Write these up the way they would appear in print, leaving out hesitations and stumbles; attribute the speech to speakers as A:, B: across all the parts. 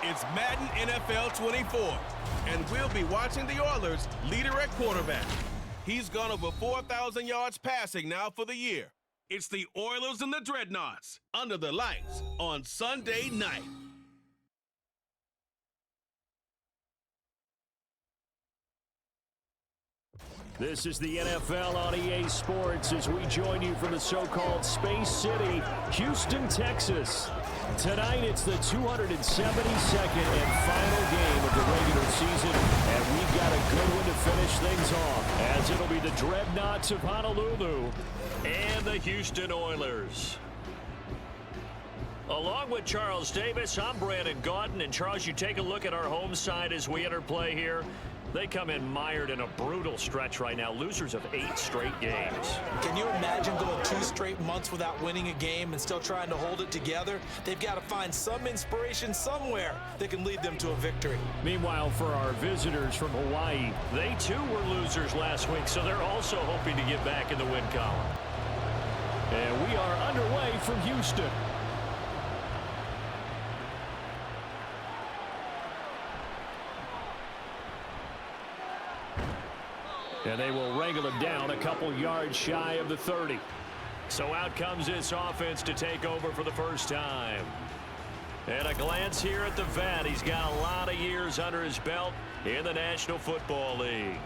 A: It's Madden NFL 24, and we'll be watching the Oilers' leader at quarterback. He's gone over 4,000 yards passing now for the year. It's the Oilers and the Dreadnoughts under the lights on Sunday night.
B: This is the NFL on EA Sports as we join you from the so-called Space City, Houston, Texas. Tonight it's the 272nd and final game of the regular season, and we've got a good one to finish things off, as it'll be the Dreadnoughts of Honolulu and the Houston Oilers. Along with Charles Davis, I'm Brandon Gaudin, and Charles, you take a look at our home side as we enter play here. They come in mired in a brutal stretch right now, losers of 8 straight games.
C: Can you imagine going 2 straight months without winning a game and still trying to hold it together? They've got to find some inspiration somewhere that can lead them to a victory.
B: Meanwhile, for our visitors from Hawaii, they too were losers last week, so they're also hoping to get back in the win column. And we are underway from Houston. And they will wrangle it down a couple yards shy of the 30. So out comes this offense to take over for the first time. And a glance here at the vet. He's got a lot of years under his belt in the National Football League.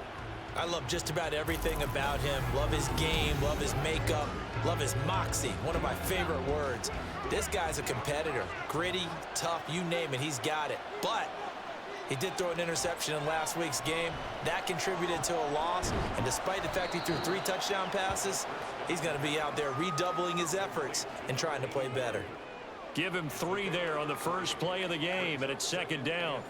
C: I love just about everything about him. Love his game, love his makeup, love his moxie. One of my favorite words. This guy's a competitor. Gritty, tough, you name it, he's got it. But he did throw an interception in last week's game. That contributed to a loss. And despite the fact he threw 3 touchdown passes, he's going to be out there redoubling his efforts and trying to play better.
B: Give him 3 there on the first play of the game, and it's second down.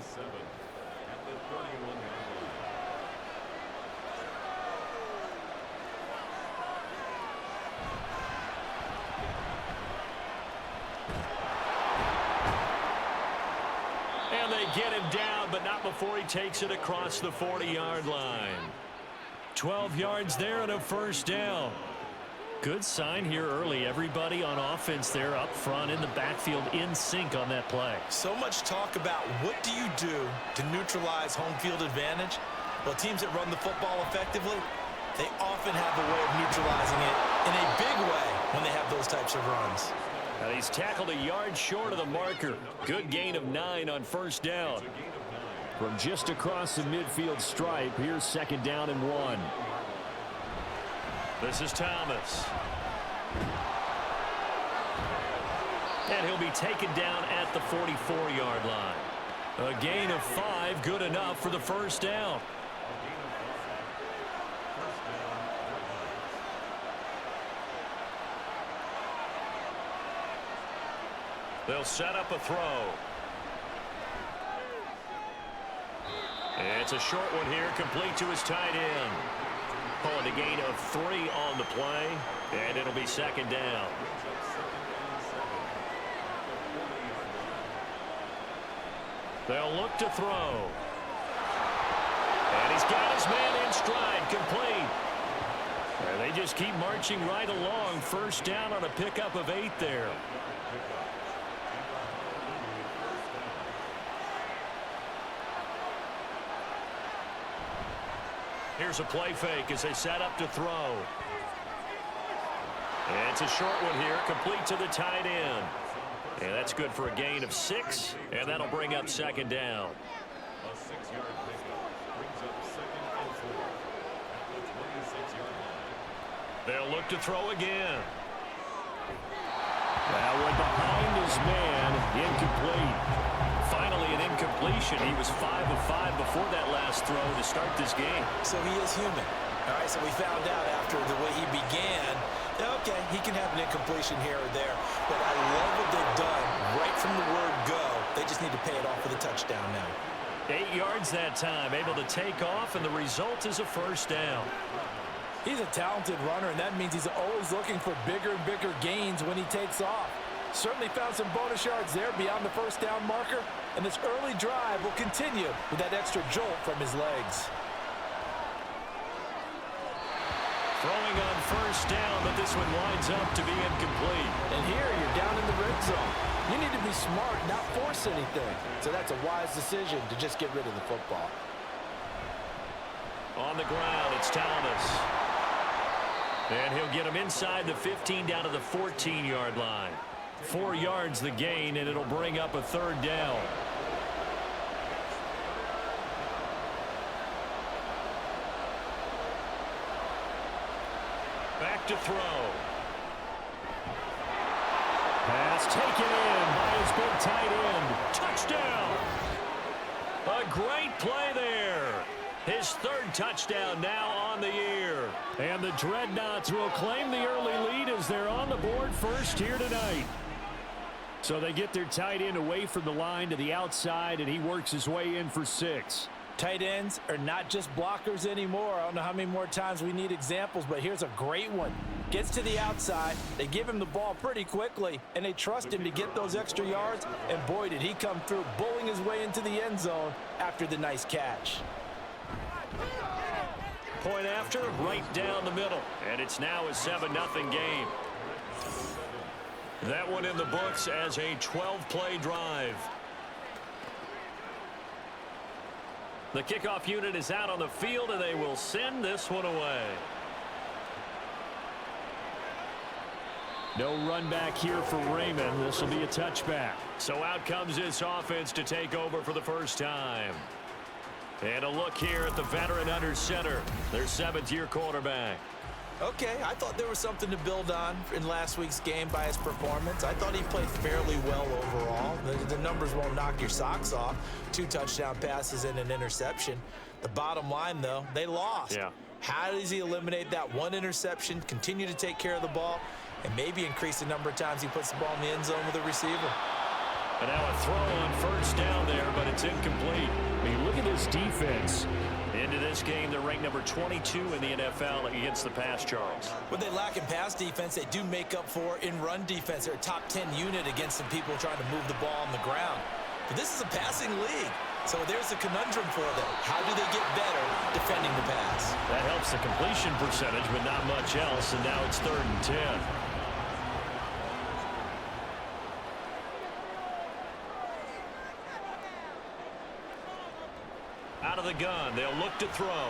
B: And they get him down, but not before he takes it across the 40-yard line. 12 yards there and a first down. Good sign here early. Everybody on offense there up front in the backfield in sync on that play.
C: So much talk about what do you do to neutralize home field advantage? Well, teams that run the football effectively, they often have a way of neutralizing it in a big way when they have those types of runs.
B: And he's tackled a yard short of the marker. Good gain of 9 on first down. From just across the midfield stripe, here's second down and 1. This is Thomas. And he'll be taken down at the 44-yard line. A gain of 5, good enough for the first down. They'll set up a throw. It's a short one here, complete to his tight end. Pulling a gain of 3 on the play, and it'll be second down. They'll look to throw. And he's got his man in stride, complete. And they just keep marching right along. First down on a pickup of 8 there. Here's a play fake as they set up to throw. And it's a short one here, complete to the tight end. And that's good for a gain of 6, and that'll bring up second down.
D: A 6-yard pickup brings up second and 4 at the 26-yard line.
B: They'll look to throw again. That one behind his man, incomplete. Finally an incompletion. He was 5 of 5 before that last throw to start this game.
C: So he is human. All right, so we found out after the way he began, okay, he can have an incompletion here or there. But I love what they've done right from the word go. They just need to pay it off with a touchdown now.
B: 8 yards that time, able to take off, and the result is a first down.
E: He's a talented runner, and that means he's always looking for bigger and bigger gains when he takes off. Certainly found some bonus yards there beyond the first down marker, and this early drive will continue with that extra jolt from his legs.
B: Throwing on first down, but this one winds up to be incomplete.
E: And here you're down in the red zone. You need to be smart, not force anything. So that's a wise decision to just get rid of the football.
B: On the ground, it's Thomas. And he'll get him inside the 15 down to the 14-yard line. 4 yards the gain, and it'll bring up a third down. Back to throw. Pass taken in by his big tight end. Touchdown! A great play there. His third touchdown now on the year. And the Dreadnoughts will claim the early lead as they're on the board first here tonight. So they get their tight end away from the line to the outside, and he works his way in for 6.
E: Tight ends are not just blockers anymore. I don't know how many more times we need examples, but here's a great one. Gets to the outside, they give him the ball pretty quickly, and they trust him to get those extra yards, and boy, did he come through, bullying his way into the end zone after the nice catch.
B: Point after, right down the middle, and it's now a 7-0 game. That one in the books as a 12-play drive. The kickoff unit is out on the field, and they will send this one away. No run back here for Raymond. This will be a touchback. So out comes this offense to take over for the first time. And a look here at the veteran under center, their 7th-year quarterback.
C: Okay, I thought there was something to build on in last week's game by his performance. I thought he played fairly well overall. The numbers won't knock your socks off. 2 touchdown passes and an interception. The bottom line, though, they lost.
B: Yeah.
C: How does he eliminate that one interception, continue to take care of the ball, and maybe increase the number of times he puts the ball in the end zone with a receiver?
B: And now a throw on first down there, but it's incomplete. I mean, look at this defense. Into this game, they're ranked number 22 in the NFL against the pass, Charles.
C: When they lack in pass defense, they do make up for in run defense. They're a top 10 unit against some people trying to move the ball on the ground. But this is a passing league, so there's a conundrum for them. How do they get better defending the pass?
B: That helps the completion percentage, but not much else, and now it's 3rd and 10. Out of the gun, they'll look to throw.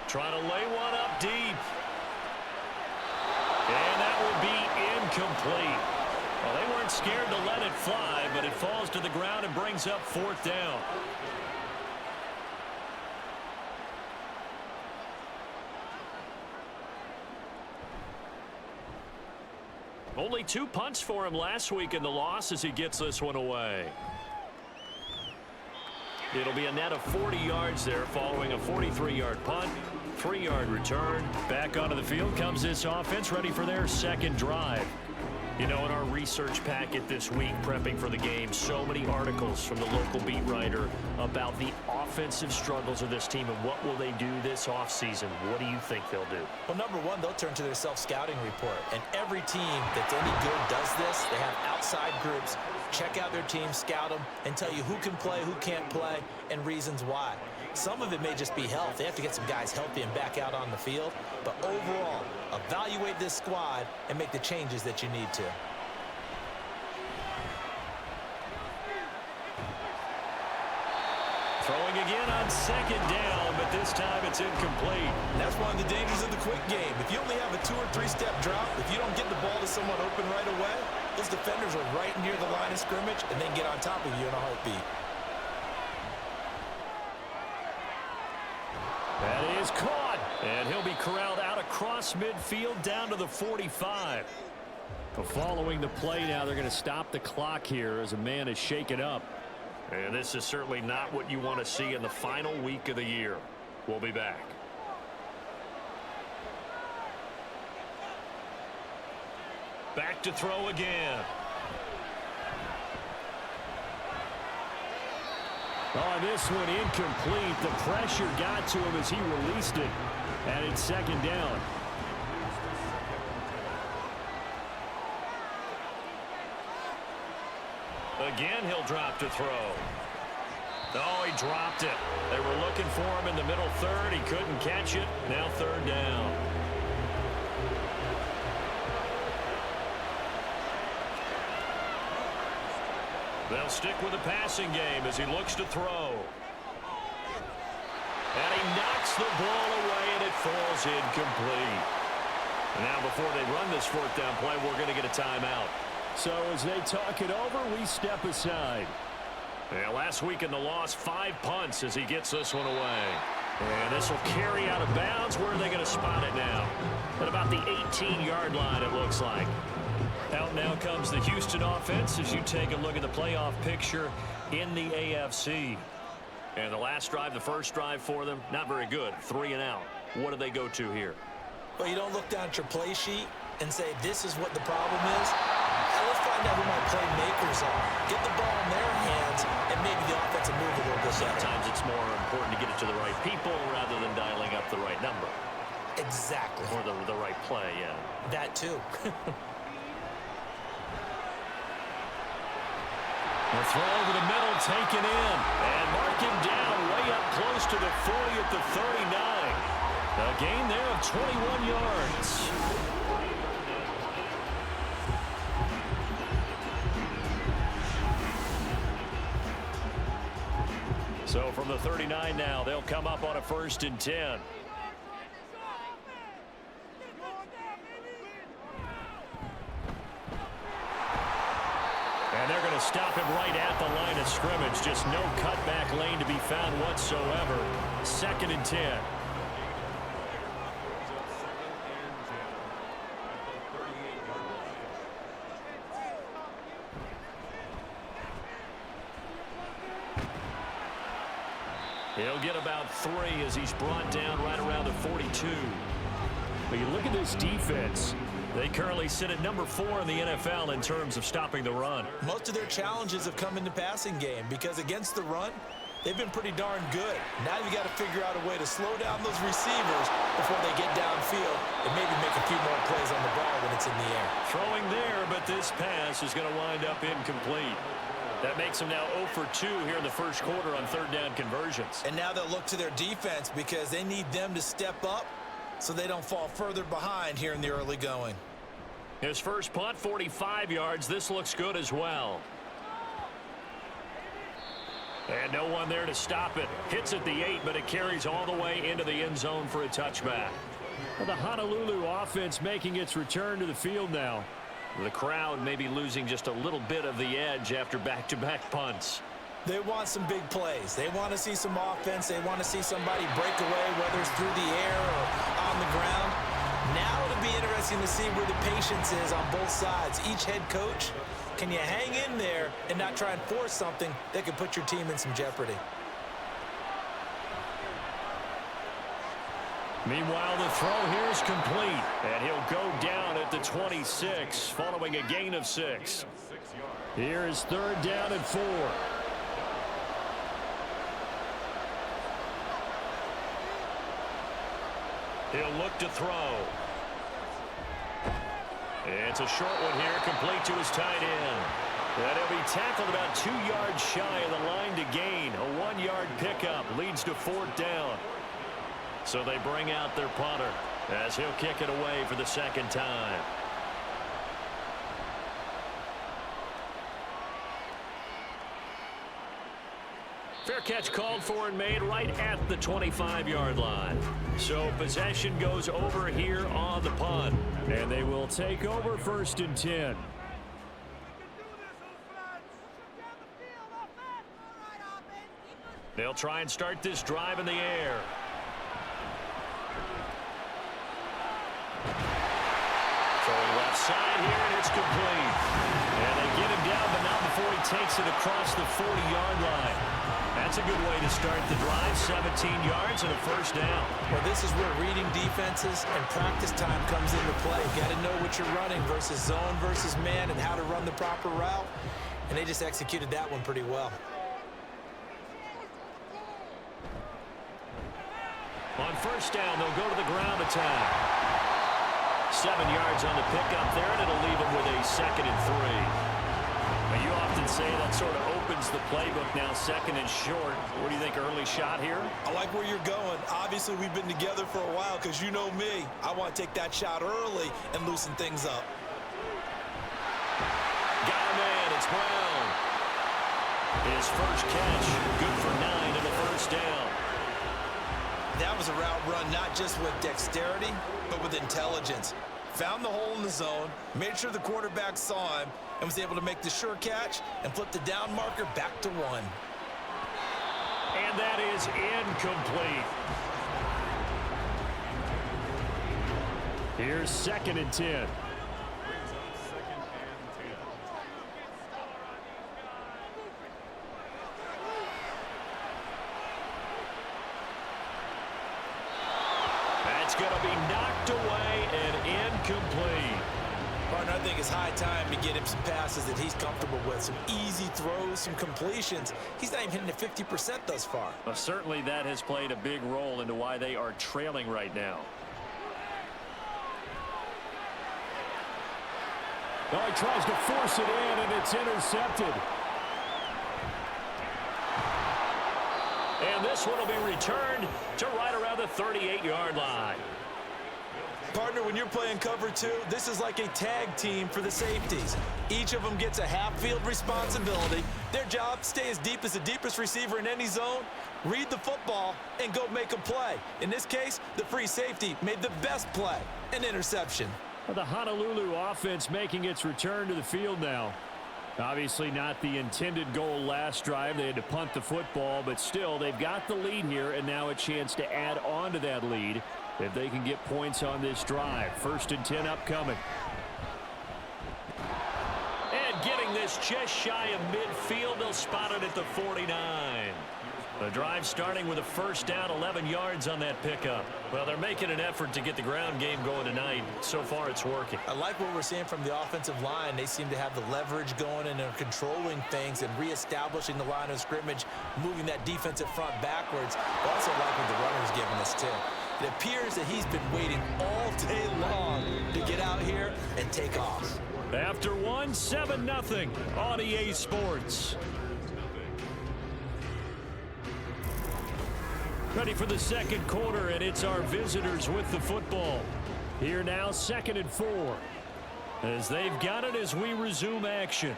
B: Trying to lay one up deep. And that will be incomplete. Well, they weren't scared to let it fly, but it falls to the ground and brings up 4th down. Only 2 punts for him last week in the loss as he gets this one away. It'll be a net of 40 yards there following a 43-yard punt, 3-yard return. Back onto the field comes this offense, ready for their 2nd drive. You know, in our research packet this week, prepping for the game, so many articles from the local beat writer about the offensive struggles of this team and what will they do this offseason. What do you think they'll do?
C: Well, number one, they'll turn to their self-scouting report. And every team that's any good does this. They have outside groups. Check out their team, scout them, and tell you who can play, who can't play, and reasons why. Some of it may just be health. They have to get some guys healthy and back out on the field. But overall, evaluate this squad and make the changes that you need to.
B: Throwing again on 2nd down, but this time it's incomplete.
C: And that's one of the dangers of the quick game. If you only have a 2- or 3-step drop, if you don't get the ball to someone open right away, those defenders are right near the line of scrimmage and then get on top of you in a heartbeat.
B: That is caught, and he'll be corralled out across midfield down to the 45. But following the play now, they're going to stop the clock here as a man is shaken up. And this is certainly not what you want to see in the final week of the year. We'll be back. Back to throw again. Oh, this one incomplete. The pressure got to him as he released it. And it's 2nd down. Again, he'll drop to throw. Oh, he dropped it. They were looking for him in the middle 3rd. He couldn't catch it. Now 3rd down. They'll stick with the passing game as he looks to throw. And he knocks the ball away, and it falls incomplete. And now before they run this fourth down play, we're going to get a timeout. So as they talk it over, we step aside. Yeah, last week in the loss, 5 punts as he gets this one away. And this will carry out of bounds. Where are they going to spot it now? At about the 18-yard line, it looks like. Out now comes the Houston offense as you take a look at the playoff picture in the AFC. And the last drive, the first drive for them, not very good. 3 and out. What do they go to here?
C: Well, you don't look down at your play sheet and say, this is what the problem is. Now let's find out who my playmakers are. Get the ball in their hands, and maybe the offense will move a little bit better.
B: Sometimes it's more important to get it to the right people rather than dialing up the right number.
C: Exactly.
B: Or the right play, yeah.
C: That too.
B: The throw over the middle, taken in. And mark him down way up close to the 40 at the 39. A gain there of 21 yards. So from the 39 now, they'll come up on a 1st and 10. And they're going to stop him right at the line of scrimmage. Just no cutback lane to be found whatsoever. 2nd and 10. He'll get about 3 as he's brought down right around the 42. But you look at this defense. They currently sit at number 4 in the NFL in terms of stopping the run.
C: Most of their challenges have come in the passing game because against the run, they've been pretty darn good. Now you got to figure out a way to slow down those receivers before they get downfield and maybe make a few more plays on the ball when it's in the air.
B: Throwing there, but this pass is going to wind up incomplete. That makes them now 0 for 2 here in the first quarter on 3rd down conversions.
C: And now they'll look to their defense because they need them to step up so they don't fall further behind here in the early going.
B: His first punt, 45 yards. This looks good as well. And no one there to stop it. Hits at the 8, but it carries all the way into the end zone for a touchback. Well, the Honolulu offense making its return to the field now. The crowd may be losing just a little bit of the edge after back-to-back punts.
C: They want some big plays. They want to see some offense. They want to see somebody break away, whether it's through the air or on the ground. Now it'll be interesting to see where the patience is on both sides. Each head coach, can you hang in there and not try and force something that could put your team in some jeopardy?
B: Meanwhile, the throw here is complete, and he'll go down at the 26 following a gain of 6. Here is 3rd down and 4. He'll look to throw. It's a short one here, complete to his tight end. And he'll be tackled about 2 yards shy of the line to gain. A 1-yard pickup leads to 4th down. So they bring out their punter as he'll kick it away for the 2nd time. Fair catch called for and made right at the 25-yard line. So possession goes over here on the punt. And they will take over 1st and 10. They'll try and start this drive in the air. Throwing left side here, and it's complete. And they get him down, but not before he takes it across the 40-yard line. That's a good way to start the drive. 17 yards and a 1st down.
C: Well, this is where reading defenses and practice time comes into play. Got to know what you're running versus zone versus man and how to run the proper route. And they just executed that one pretty well.
B: On 1st down, they'll go to the ground attack. 7 yards on the pickup there, and it'll leave them with a 2nd and 3. Now, you often say that sort of opens the playbook now, 2nd and short. What do you think, early shot here?
C: I like where you're going. Obviously, we've been together for a while because you know me. I want to take that shot early and loosen things up.
B: Got a man. It's Brown. His first catch, good for 9 and a first down.
C: That was a route run not just with dexterity, but with intelligence. Found the hole in the zone, made sure the quarterback saw him, and was able to make the sure catch and flip the down marker back to 1.
B: And that is incomplete. Here's 2nd and 10. That's going to be knocked away and incomplete.
C: Partner, I think it's high time to get him some passes that he's comfortable with. Some easy throws, some completions. He's not even hitting at 50% thus far.
B: Well, certainly that has played a big role into why they are trailing right now. Oh, he tries to force it in, and it's intercepted. And this one will be returned to right around the 38-yard line.
C: Partner, when you're playing cover 2, this is like a tag team for the safeties. Each of them gets a half-field responsibility. Their job, stay as deep as the deepest receiver in any zone, read the football, and go make a play. In this case, the free safety made the best play, an interception.
B: The Honolulu offense making its return to the field now. Obviously not the intended goal last drive. They had to punt the football, but still they've got the lead here, and now a chance to add on to that lead if they can get points on this drive. 1st and 10 upcoming. And getting this just shy of midfield. They'll spot it at the 49. The drive starting with a first down, 11 yards on that pickup. Well, they're making an effort to get the ground game going tonight. So far, it's working.
C: I like what we're seeing from the offensive line. They seem to have the leverage going, and they're controlling things and reestablishing the line of scrimmage, moving that defensive front backwards. I also like what the runner's giving us, too. It appears that he's been waiting all day long to get out here and take off.
B: After one, 7-0 on EA Sports. Ready for the second quarter, and it's our visitors with the football. Here now, 2nd and 4. As they've got it as we resume action.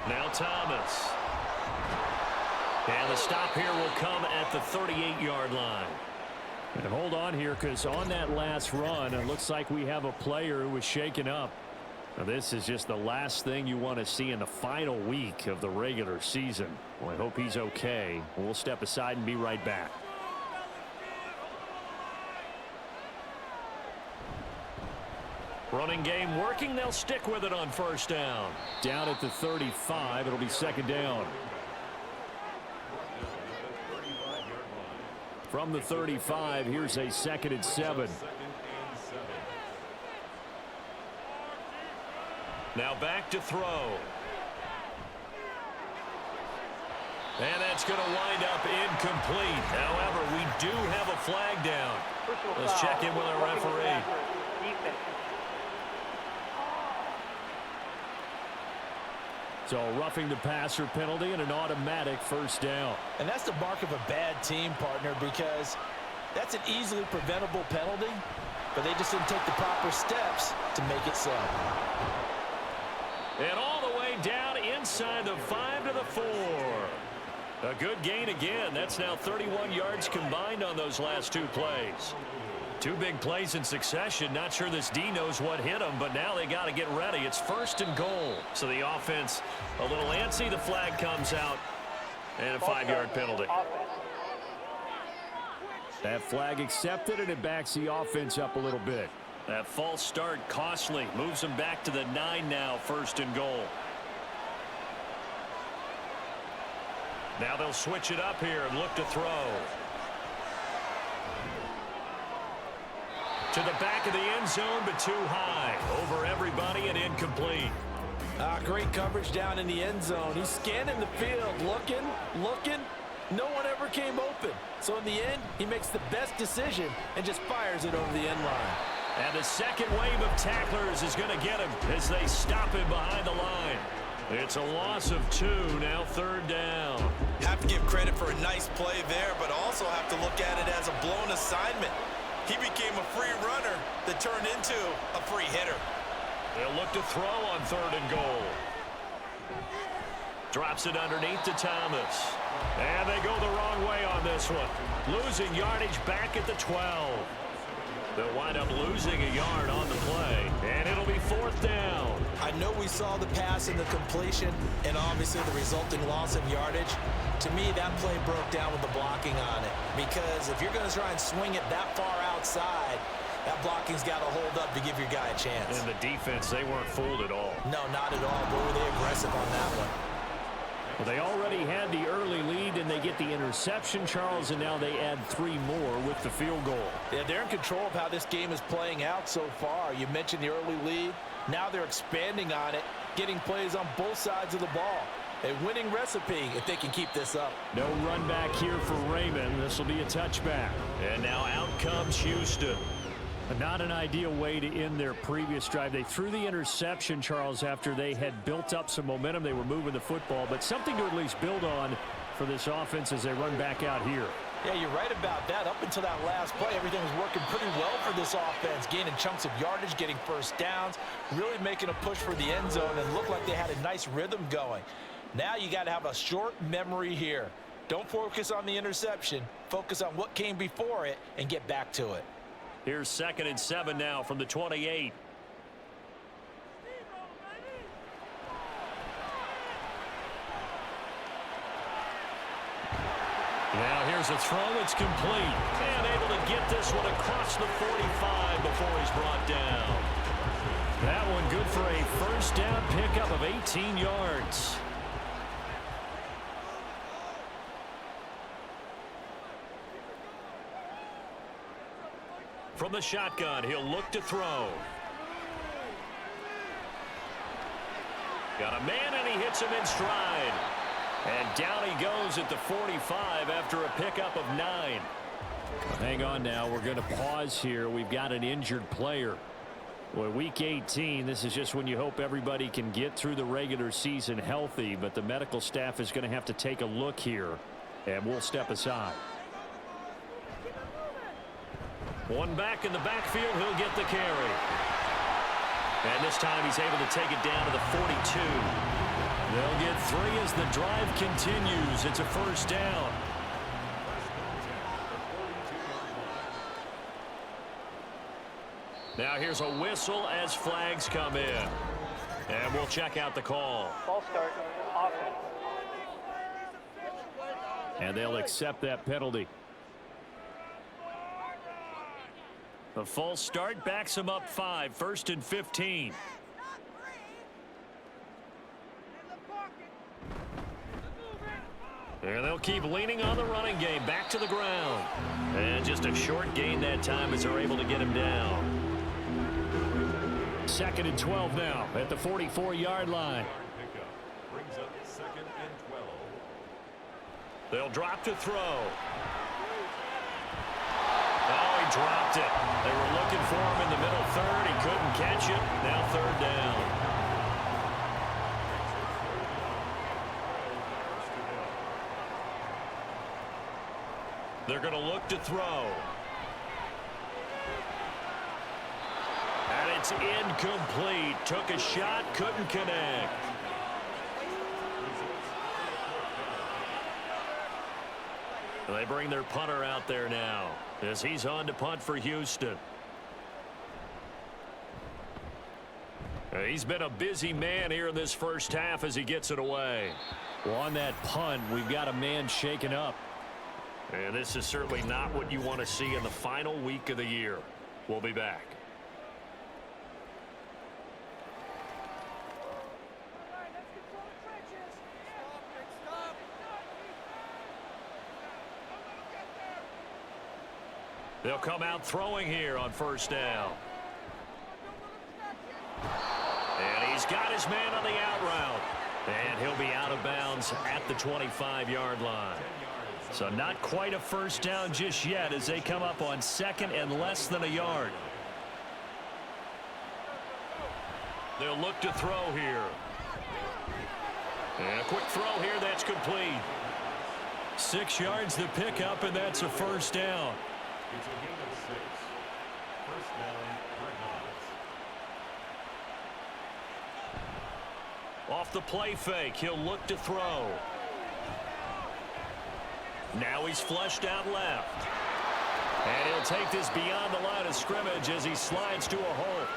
B: Now Thomas. And the stop here will come at the 38-yard line. And hold on here, because on that last run, it looks like we have a player who was shaken up. Now, this is just the last thing you want to see in the final week of the regular season. Well, I hope he's okay. We'll step aside and be right back. Running game working. They'll stick with it on first down. Down at the 35. It'll be 2nd down. From the 35, here's a 2nd and 7. Now back to throw. And that's going to wind up incomplete. However, we do have a flag down. Let's check in with our referee. So roughing the passer penalty and an automatic first down.
C: And that's the mark of a bad team, partner, because that's an easily preventable penalty, but they just didn't take the proper steps to make it so.
B: And all the way down inside the 5 to the 4. A good gain again. That's now 31 yards combined on those last 2 plays. 2 big plays in succession. Not sure this D knows what hit them, but now they got to get ready. It's 1st and goal. So the offense a little antsy. The flag comes out and a 5-yard penalty. That flag accepted, and it backs the offense up a little bit. That false start costly. Moves them back to the 9 now. 1st and goal. Now they'll switch it up here and look to throw. To the back of the end zone, but too high. Over everybody and incomplete.
E: Great coverage down in the end zone. He's scanning the field, looking. No one ever came open. So in the end, he makes the best decision and just fires it over the end line.
B: And the second wave of tacklers is going to get him as they stop him behind the line. It's a loss of 2, now 3rd down.
C: Have to give credit for a nice play there, but also have to look at it as a blown assignment. He became a free runner that turned into a free hitter.
B: They'll look to throw on 3rd and goal. Drops it underneath to Thomas. And they go the wrong way on this one. Losing yardage back at the 12. They'll wind up losing a yard on the play. And it'll be 4th down.
C: I know we saw the pass and the completion and obviously the resulting loss of yardage. To me, that play broke down with the blocking on it. Because if you're going to try and swing it that far outside, that blocking's got to hold up to give your guy a chance.
B: And the defense, they weren't fooled at all.
C: No, not at all. Boy, were they aggressive on that one.
B: Well, they already had the early lead, and they get the interception, Charles, and now they add 3 more with the field goal.
E: Yeah, they're in control of how this game is playing out so far. You mentioned the early lead. Now they're expanding on it, getting plays on both sides of the ball. A winning recipe if they can keep this up.
B: No run back here for Raymond. This will be a touchback. And now out comes Houston. Not an ideal way to end their previous drive. They threw the interception, Charles, after they had built up some momentum. They were moving the football, but something to at least build on for this offense as they run back out here.
E: Yeah, you're right about that. Up until that last play, everything was working pretty well for this offense, gaining chunks of yardage, getting first downs, really making a push for the end zone, and looked like they had a nice rhythm going. Now you got to have a short memory here. Don't focus on the interception. Focus on what came before it and get back to it.
B: Here's 2nd and 7 now from the 28. Now here's a throw. It's complete. And able to get this one across the 45 before he's brought down. That one good for a first down pickup of 18 yards. From the shotgun, he'll look to throw. Got a man, and he hits him in stride. And down he goes at the 45 after a pickup of 9. Well, hang on now. We're going to pause here. We've got an injured player. Well, week 18, this is just when you hope everybody can get through the regular season healthy, but the medical staff is going to have to take a look here, and we'll step aside. One back in the backfield, he'll get the carry. And this time he's able to take it down to the 42. They'll get 3 as the drive continues. It's a first down. Now here's a whistle as flags come in. And we'll check out the call.
F: False start, offense.
B: And they'll accept that penalty. The false start backs him up 5, 1st and 15. And they'll keep leaning on the running game back to the ground. And just a short gain that time as they're able to get him down. 2nd and 12 now at the 44-yard line.
D: Brings up 2nd and 12.
B: They'll drop to throw. Oh, he dropped it. They were looking for him in the middle 3rd. He couldn't catch it. Now 3rd down. They're going to look to throw. And it's incomplete. Took a shot, couldn't connect. They bring their punter out there now as he's on to punt for Houston. He's been a busy man here in this first half as he gets it away. Well, on that punt, we've got a man shaken up. And this is certainly not what you want to see in the final week of the year. We'll be back. They'll come out throwing here on first down. And he's got his man on the out route. And he'll be out of bounds at the 25-yard line. So not quite a first down just yet as they come up on 2nd and less than a yard. They'll look to throw here. And a quick throw here, that's complete. 6 yards the pickup, and that's a first down.
D: It's a gain of 6. First down, Dreadnoughts.
B: Off the play fake, he'll look to throw. Now he's flushed out left. And he'll take this beyond the line of scrimmage as he slides to a hole.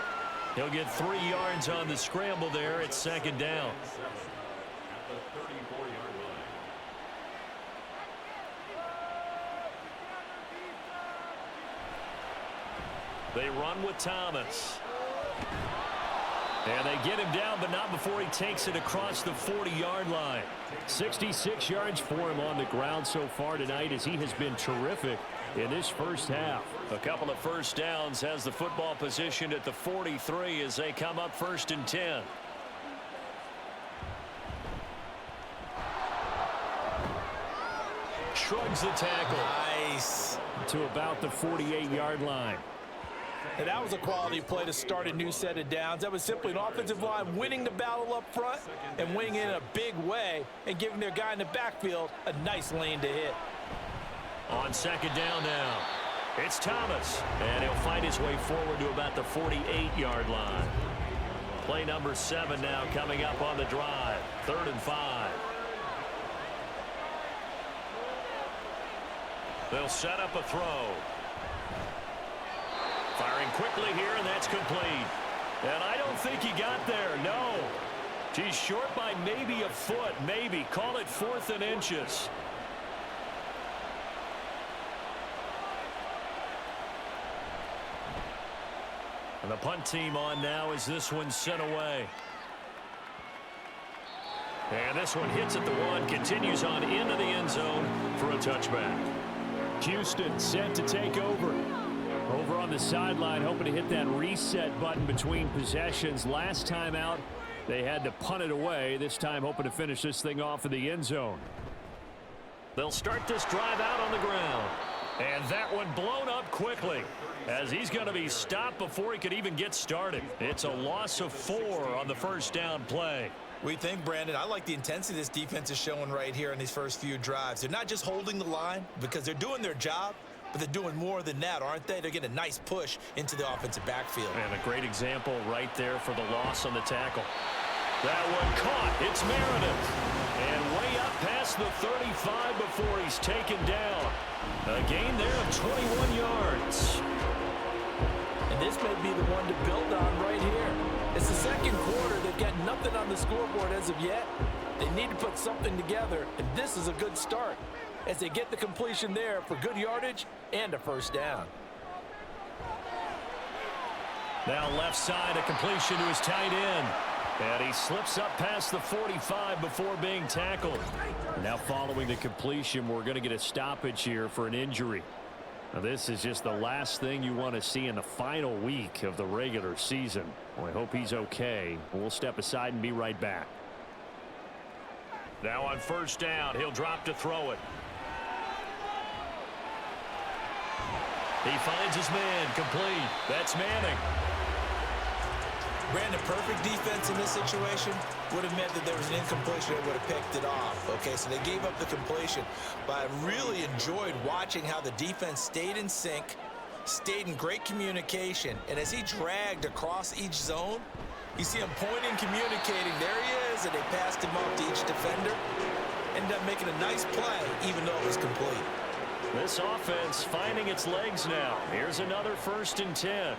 B: He'll get 3 yards on the scramble there. It's second down.
D: At the 34-yard line.
B: They run with Thomas. And they get him down, but not before he takes it across the 40-yard line. 66 yards for him on the ground so far tonight as he has been terrific in this first half. A couple of first downs, has the football positioned at the 43 as they come up 1st and 10. Shrugs the tackle.
C: Nice.
B: To about the 48-yard line.
E: And that was a quality play to start a new set of downs. That was simply an offensive line winning the battle up front and winning it in a big way and giving their guy in the backfield a nice lane to hit.
B: On second down now, it's Thomas, and he'll find his way forward to about the 48-yard line. Play number 7 now coming up on the drive, 3rd and 5. They'll set up a throw. Firing quickly here, and that's complete. And I don't think he got there, no. He's short by maybe a foot, maybe. Call it 4th and inches. And the punt team on now as this one's sent away. And this one hits at the 1, continues on into the end zone for a touchback. Houston set to take over. Over on the sideline, hoping to hit that reset button between possessions. Last time out, they had to punt it away. This time, hoping to finish this thing off in the end zone. They'll start this drive out on the ground. And that one blown up quickly as he's going to be stopped before he could even get started. It's a loss of 4 on the first down play.
C: We think, Brandon, I like the intensity this defense is showing right here in these first few drives. They're not just holding the line because they're doing their job, but they're doing more than that, aren't they? They're getting a nice push into the offensive backfield.
B: And a great example right there for the loss on the tackle. That one caught. It's Meredith. And way up past the 35 before he's taken down. A gain there of 21 yards.
E: And this may be the one to build on right here. It's the second quarter. They've got nothing on the scoreboard as of yet. They need to put something together, and this is a good start as they get the completion there for good yardage and a first down.
B: Now left side, a completion to his tight end. And he slips up past the 45 before being tackled. Now following the completion, we're going to get a stoppage here for an injury. Now this is just the last thing you want to see in the final week of the regular season. Well, I hope he's okay. We'll step aside and be right back. Now on first down, he'll drop to throw it. He finds his man, complete. That's Manning.
C: Brandon, perfect defense in this situation would have meant that there was an incompletion that would have picked it off. Okay, so they gave up the completion, but I really enjoyed watching how the defense stayed in sync, stayed in great communication, and as he dragged across each zone, you see him pointing, communicating. There he is, and they passed him up to each defender. Ended up making a nice play, even though it was complete.
B: This offense finding its legs now. Here's another 1st and 10.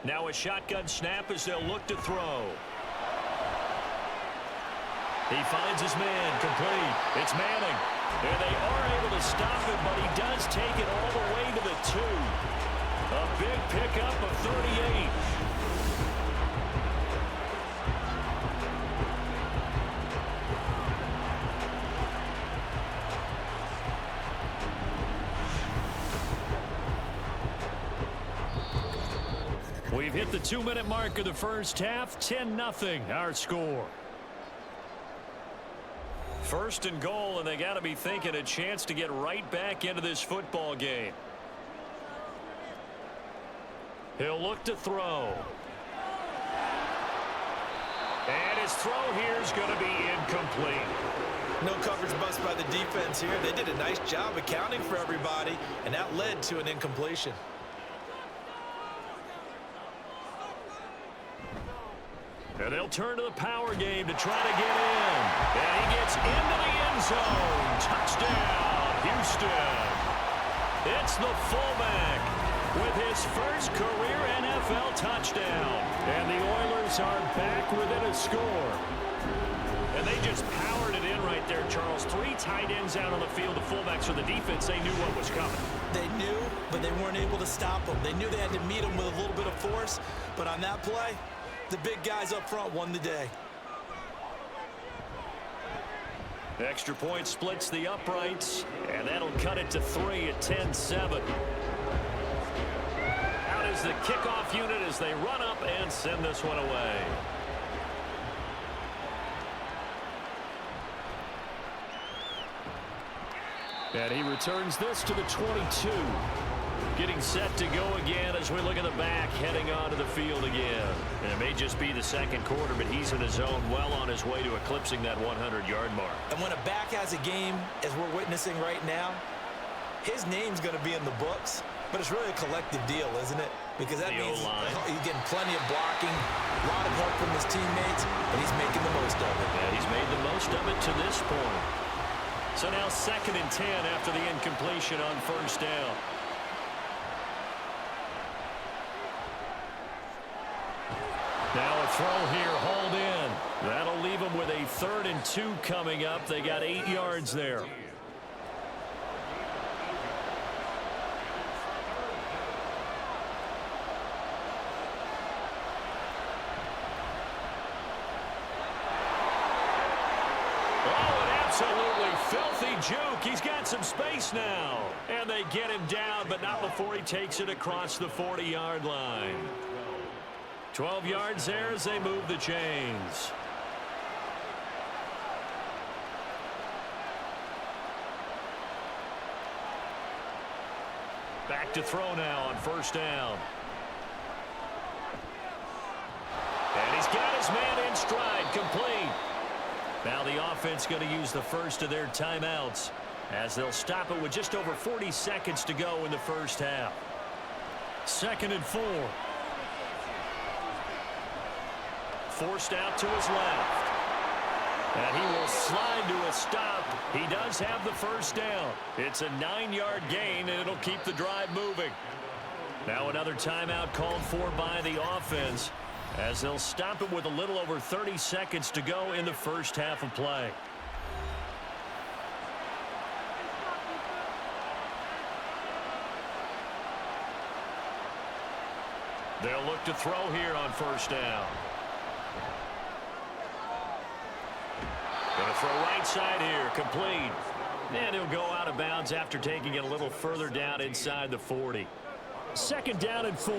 B: Now a shotgun snap as they'll look to throw. He finds his man, complete. It's Manning. And they are able to stop him, but he does take it all the way to the 2. A big pickup of 38. We've hit the 2-minute mark of the first half. 10-0 our score. 1st and goal, and they got to be thinking a chance to get right back into this football game. He'll look to throw. And his throw here is going to be incomplete.
C: No coverage bust by the defense here. They did a nice job accounting for everybody, and that led to an incompletion.
B: And they'll turn to the power game to try to get in. And he gets into the end zone. Touchdown, Houston. It's the fullback with his first career NFL touchdown. And the Oilers are back within a score. And they just powered it in right there, Charles. 3 tight ends out on the field. The fullbacks for the defense, they knew what was coming.
C: They knew, but they weren't able to stop them. They knew they had to meet them with a little bit of force. But on that play, the big guys up front won the day.
B: Extra point splits the uprights, and that'll cut it to 3 at 10-7. Out is the kickoff unit as they run up and send this one away. And he returns this to the 22. Getting set to go again as we look at the back heading onto the field again. And it may just be the second quarter, but he's in his zone well on his way to eclipsing that 100-yard mark.
C: And when a back has a game, as we're witnessing right now, his name's going to be in the books, but it's really a collective deal, isn't it? Because that means he's getting plenty of blocking, a lot of help from his teammates, and he's making the most of it.
B: Yeah, he's made the most of it to this point. So now 2nd and 10 after the incompletion on first down. Now a throw here, hauled in. That'll leave them with a 3rd and 2 coming up. They got 8 yards there. Oh, an absolutely filthy juke. He's got some space now. And they get him down, but not before he takes it across the 40-yard line. 12 yards there as they move the chains. Back to throw now on first down. And he's got his man in stride, complete. Now the offense going to use the first of their timeouts as they'll stop it with just over 40 seconds to go in the first half. 2nd and 4. Forced out to his left. And he will slide to a stop. He does have the first down. It's a 9-yard gain, and it'll keep the drive moving. Now another timeout called for by the offense as they'll stop it with a little over 30 seconds to go in the first half of play. They'll look to throw here on first down. Going to throw right side here, complete. And he'll go out of bounds after taking it a little further down inside the 40. 2nd down and 4.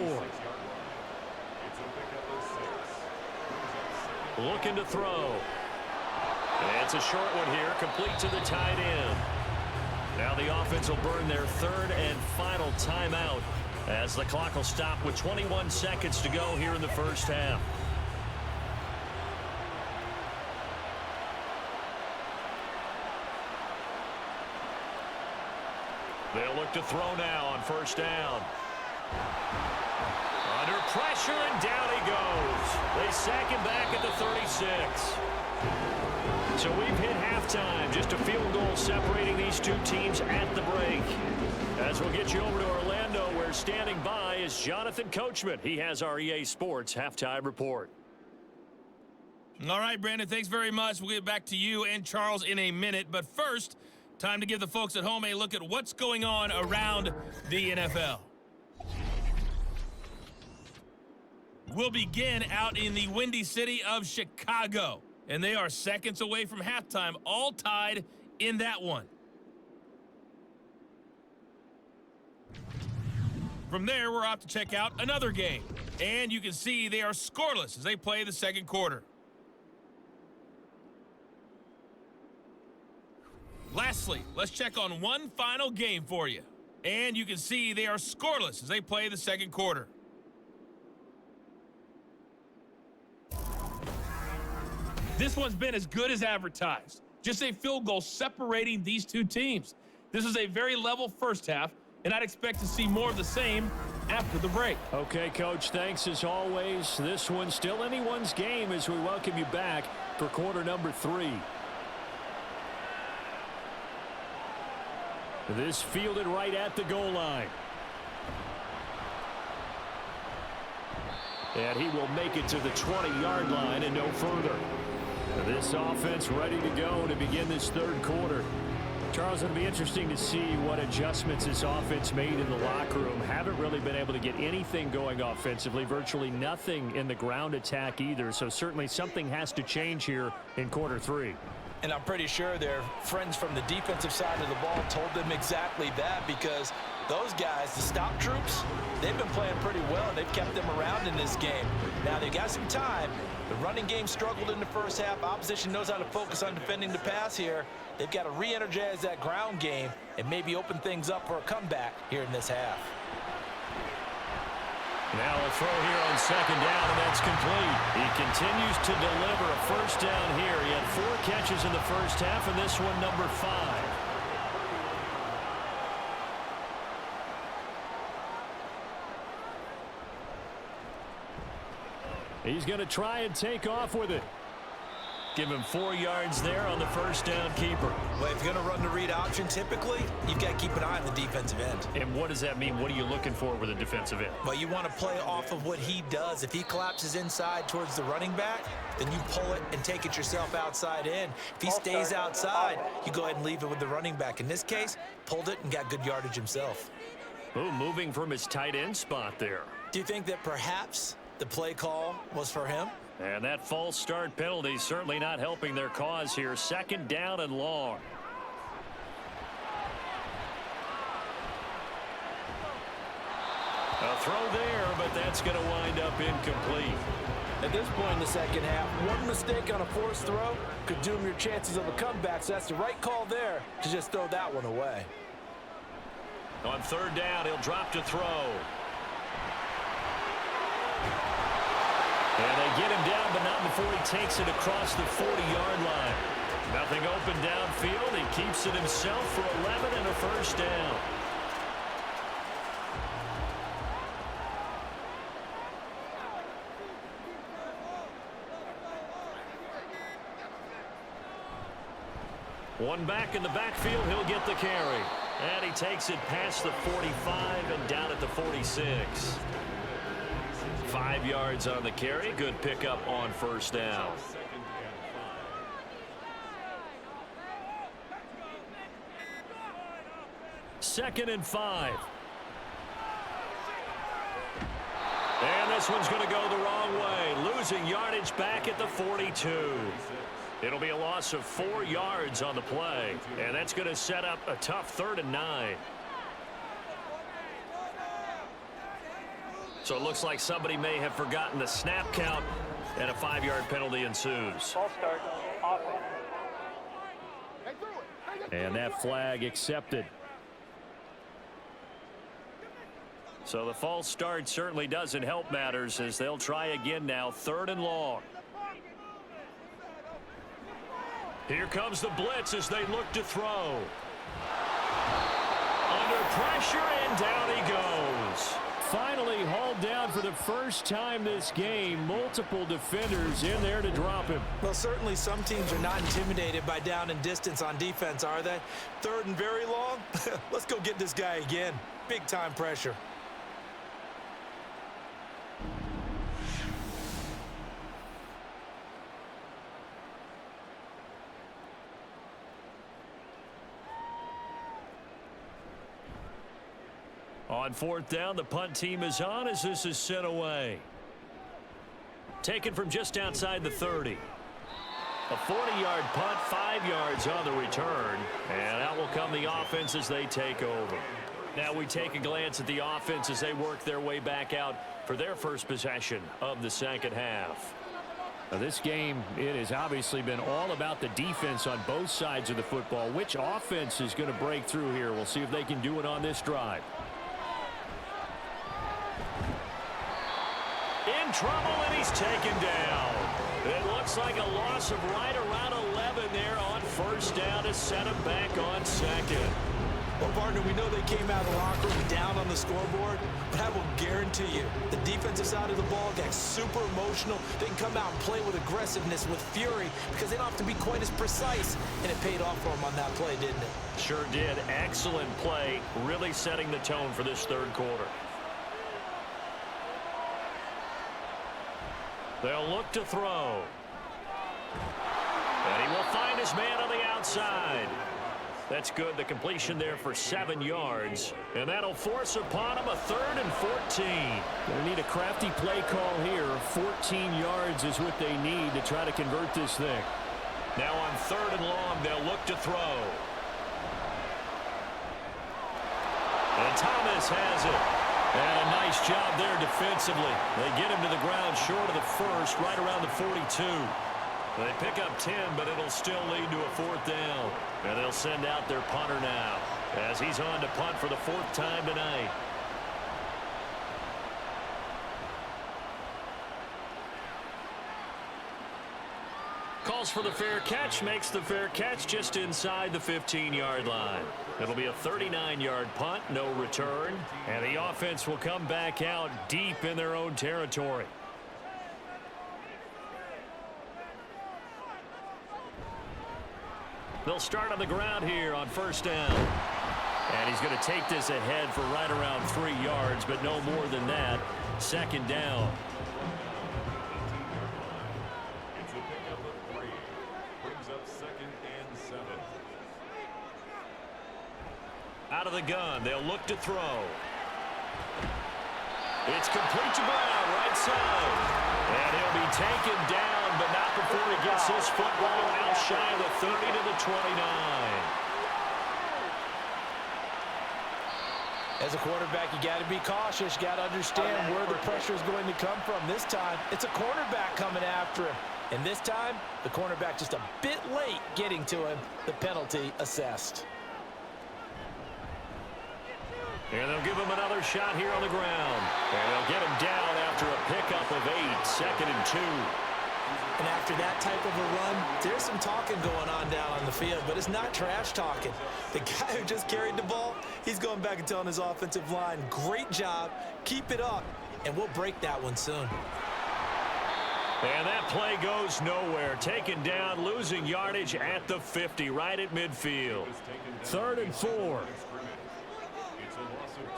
B: Looking to throw. And it's a short one here, complete to the tight end. Now the offense will burn their 3rd and final timeout as the clock will stop with 21 seconds to go here in the first half. They'll look to throw now on first down. Under pressure, and down he goes. They sack him back at the 36. So we've hit halftime. Just a field goal separating these two teams at the break. As we'll get you over to Orlando, where standing by is Jonathan Coachman. He has our EA Sports halftime report.
A: All right, Brandon, thanks very much. We'll get back to you and Charles in a minute. But first, time to give the folks at home a look at what's going on around the NFL. We'll begin out in the windy city of Chicago. And they are seconds away from halftime, all tied in that one. From there, we're out to check out another game. And you can see they are scoreless as they play the second quarter. Lastly, let's check on one final game for you. And you can see they are scoreless as they play the second quarter. This one's been as good as advertised. Just a field goal separating these two teams. This is a very level first half, and I'd expect to see more of the same
G: after the break.
B: Okay, Coach, thanks as always. This one's still anyone's game as we welcome you back for quarter number 3. This fielded right at the goal line. And he will make it to the 20-yard line and no further. This offense ready to go to begin this third quarter. Charles, it'll be interesting to see what adjustments this offense made in the locker room. Haven't really been able to get anything going offensively, virtually nothing in the ground attack either. So certainly something has to change here in quarter 3.
E: And I'm pretty sure their friends from the defensive side of the ball told them exactly that, because those guys, the stop troops, they've been playing pretty well. They've kept them around in this game. Now they've got some time. The running game struggled in the first half. Opposition knows how to focus on defending the pass here. They've got to re-energize that ground game and maybe open things up for a comeback here in this half.
B: Now a throw here on second down, and that's complete. He continues to deliver a first down here. He had 4 catches in the first half, and this one number 5. He's going to try and take off with it. Give him 4 yards there on the first down keeper.
C: Well, if you're going to run the read option, typically, you've got to keep an eye on the defensive end.
B: And what does that mean? What are you looking for with a defensive end?
C: Well, you want to play off of what he does. If he collapses inside towards the running back, then you pull it and take it yourself outside in. If he stays outside, you go ahead and leave it with the running back. In this case, pulled it and got good yardage himself.
B: Oh, moving from his tight end spot there.
C: Do you think that perhaps the play call was for him?
B: And that false start penalty certainly not helping their cause here. Second down and long. A throw there, but that's going to wind up incomplete.
E: At this point in the second half, one mistake on a forced throw could doom your chances of a comeback, so that's the right call there to just throw that one away.
B: On third down, he'll drop to throw. And they get him down, but not before he takes it across the 40-yard line. Nothing open downfield. He keeps it himself for 11 and a first down. One back in the backfield, he'll get the carry. And he takes it past the 45 and down at the 46. 5 yards on the carry. Good pickup on first down. Second and 5. And this one's going to go the wrong way. Losing yardage back at the 42. It'll be a loss of 4 yards on the play. And that's going to set up a tough 3rd and 9. So it looks like somebody may have forgotten the snap count, and a 5-yard penalty ensues.
F: False start, offense.
B: And that flag accepted. So the false start certainly doesn't help matters as they'll try again now, 3rd and long. Here comes the blitz as they look to throw. Under pressure, and down he goes. Finally hauled down for the first time this game. Multiple defenders in there to drop him.
C: Well, certainly some teams are not intimidated by down and distance on defense, are they? 3rd and very long? Let's go get this guy again. Big time pressure.
B: On 4th down, the punt team is on as this is sent away. Taken from just outside the 30. A 40-yard punt, 5 yards on the return. And out will come the offense as they take over. Now we take a glance at the offense as they work their way back out for their first possession of the second half. Now this game, it has obviously been all about the defense on both sides of the football. Which offense is going to break through here? We'll see if they can do it on this drive. In trouble, and he's taken down. It looks like a loss of right around 11 there on first down to set him back on second.
C: Well, partner, we know they came out of the locker room down on the scoreboard, but I will guarantee you the defensive side of the ball got super emotional. They can come out and play with aggressiveness, with fury, because they don't have to be quite as precise, and it paid off for them on that play, didn't it?
B: Sure did. Excellent play, really setting the tone for this third quarter. They'll look to throw. And he will find his man on the outside. That's good. The completion there for 7 yards. And that'll force upon him a 3rd and 14.
G: They need a crafty play call here. 14 yards is what they need to try to convert this thing.
B: Now on 3rd and long, they'll look to throw. And Thomas has it. And a nice job there defensively. They get him to the ground short of the first, right around the 42. They pick up 10, but it'll still lead to a 4th down. And they'll send out their punter now as he's on to punt for the 4th time tonight. Calls for the fair catch, makes the fair catch just inside the 15-yard line. It'll be a 39-yard punt, no return. And the offense will come back out deep in their own territory. They'll start on the ground here on 1st down. And he's going to take this ahead for right around 3 yards, but no more than that. 2nd down.
D: It's a pickup of 3. Brings up 2nd and 7.
B: Out of the gun, they'll look to throw. It's complete to Brown, right side. And he'll be taken down, but not before he gets his football out shy of the 30 to the 29.
E: As a quarterback, you got to be cautious. You got to understand where the pressure is going to come from. This time, it's a cornerback coming after him. And this time, the cornerback just a bit late getting to him. The penalty assessed.
B: And they'll give him another shot here on the ground. And they'll get him down after a pickup of 8, 2nd and 2.
C: And after that type of a run, there's some talking going on down on the field, but it's not trash talking. The guy who just carried the ball, he's going back and telling his offensive line, great job, keep it up, and we'll break that one soon.
B: And that play goes nowhere. Taken down, losing yardage at the 50, right at midfield.
G: 3rd and 4.
D: It's a loss of 2.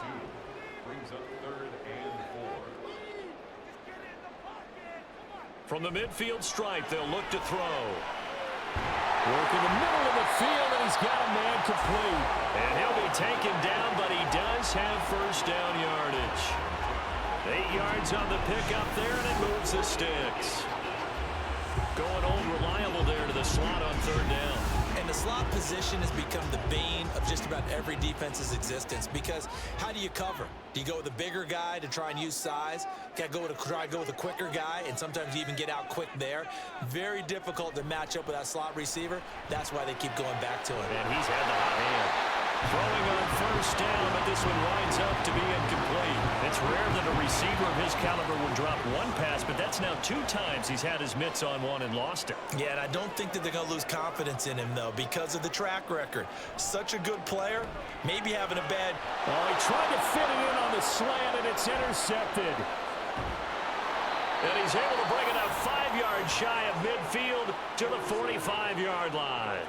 D: Brings up 3rd and 4.
B: From the midfield stripe, they'll look to throw.
G: Work in the middle of the field, and he's got a man complete.
B: And he'll be taken down, but he does have 1st down yardage. 8 yards on the pickup there, and it moves the sticks. Going old reliable there to the slot on 3rd down.
C: And the slot position has become the bane of just about every defense's existence, because how do you cover? Do you go with a bigger guy to try and use size? Got to try to go with a quicker guy, and sometimes you even get out quick there. Very difficult to match up with that slot receiver. That's why they keep going back to him.
B: And he's had the hot hand. Throwing on 1st down, but this one winds up to be incomplete. It's rare that a receiver of his caliber would drop one pass, but that's now 2 times he's had his mitts on one and lost it.
C: Yeah, and I don't think that they're going to lose confidence in him, though, because of the track record. Such a good player, maybe having a bad...
G: Oh, he tried to fit it in on the slant, and it's intercepted.
B: And he's able to bring it up 5 yards shy of midfield to the 45-yard line.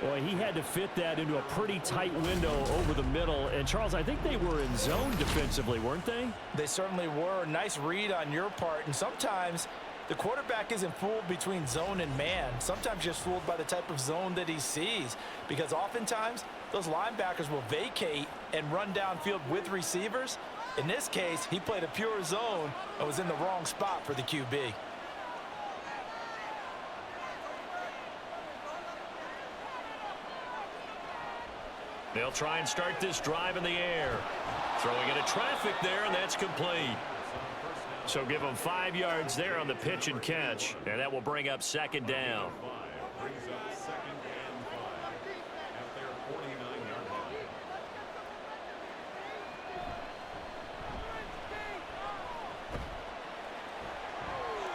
G: Boy, he had to fit that into a pretty tight window over the middle. And, Charles, I think they were in zone defensively, weren't they?
E: They certainly were. Nice read on your part. And sometimes the quarterback isn't fooled between zone and man. Sometimes just fooled by the type of zone that he sees. Because oftentimes, those linebackers will vacate and run downfield with receivers. In this case, he played a pure zone and was in the wrong spot for the QB.
B: They'll try and start this drive in the air. Throwing into traffic there, and that's complete. So give them 5 yards there on the pitch and catch, and that will bring up 2nd down.
D: Brings up 2nd and 5 at their 49-yard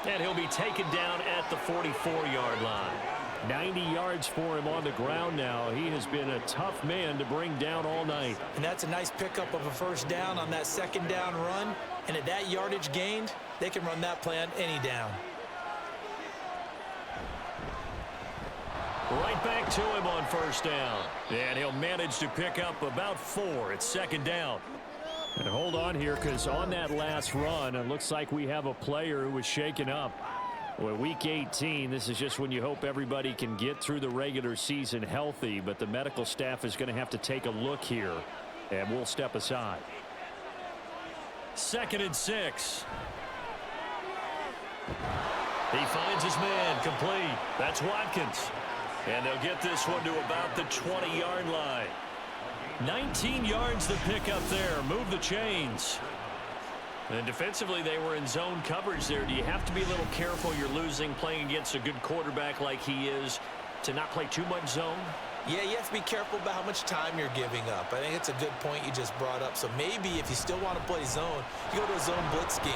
D: line.
B: And he'll be taken down at the 44-yard line.
G: 90 yards for him on the ground now. He has been a tough man to bring down all night.
C: And that's a nice pickup of a first down on that second down run. And at that yardage gained, they can run that play on any down.
G: Right back to him on first down. And he'll manage to pick up about 4 at second down. And hold on here, because on that last run, it looks like we have a player who was shaken up. Well, week 18, this is just when you hope everybody can get through the regular season healthy, but the medical staff is going to have to take a look here, and we'll step aside. 2nd and 6. He finds his man complete. That's Watkins. And they'll get this one to about the 20-yard line. 19 yards to pick up there. Move the chains. And defensively, they were in zone coverage there. Do you have to be a little careful you're losing playing against a good quarterback like he is to not play too much zone?
C: Yeah, you have to be careful about how much time you're giving up. I think it's a good point you just brought up. So maybe if you still want to play zone, you go to a zone blitz scheme.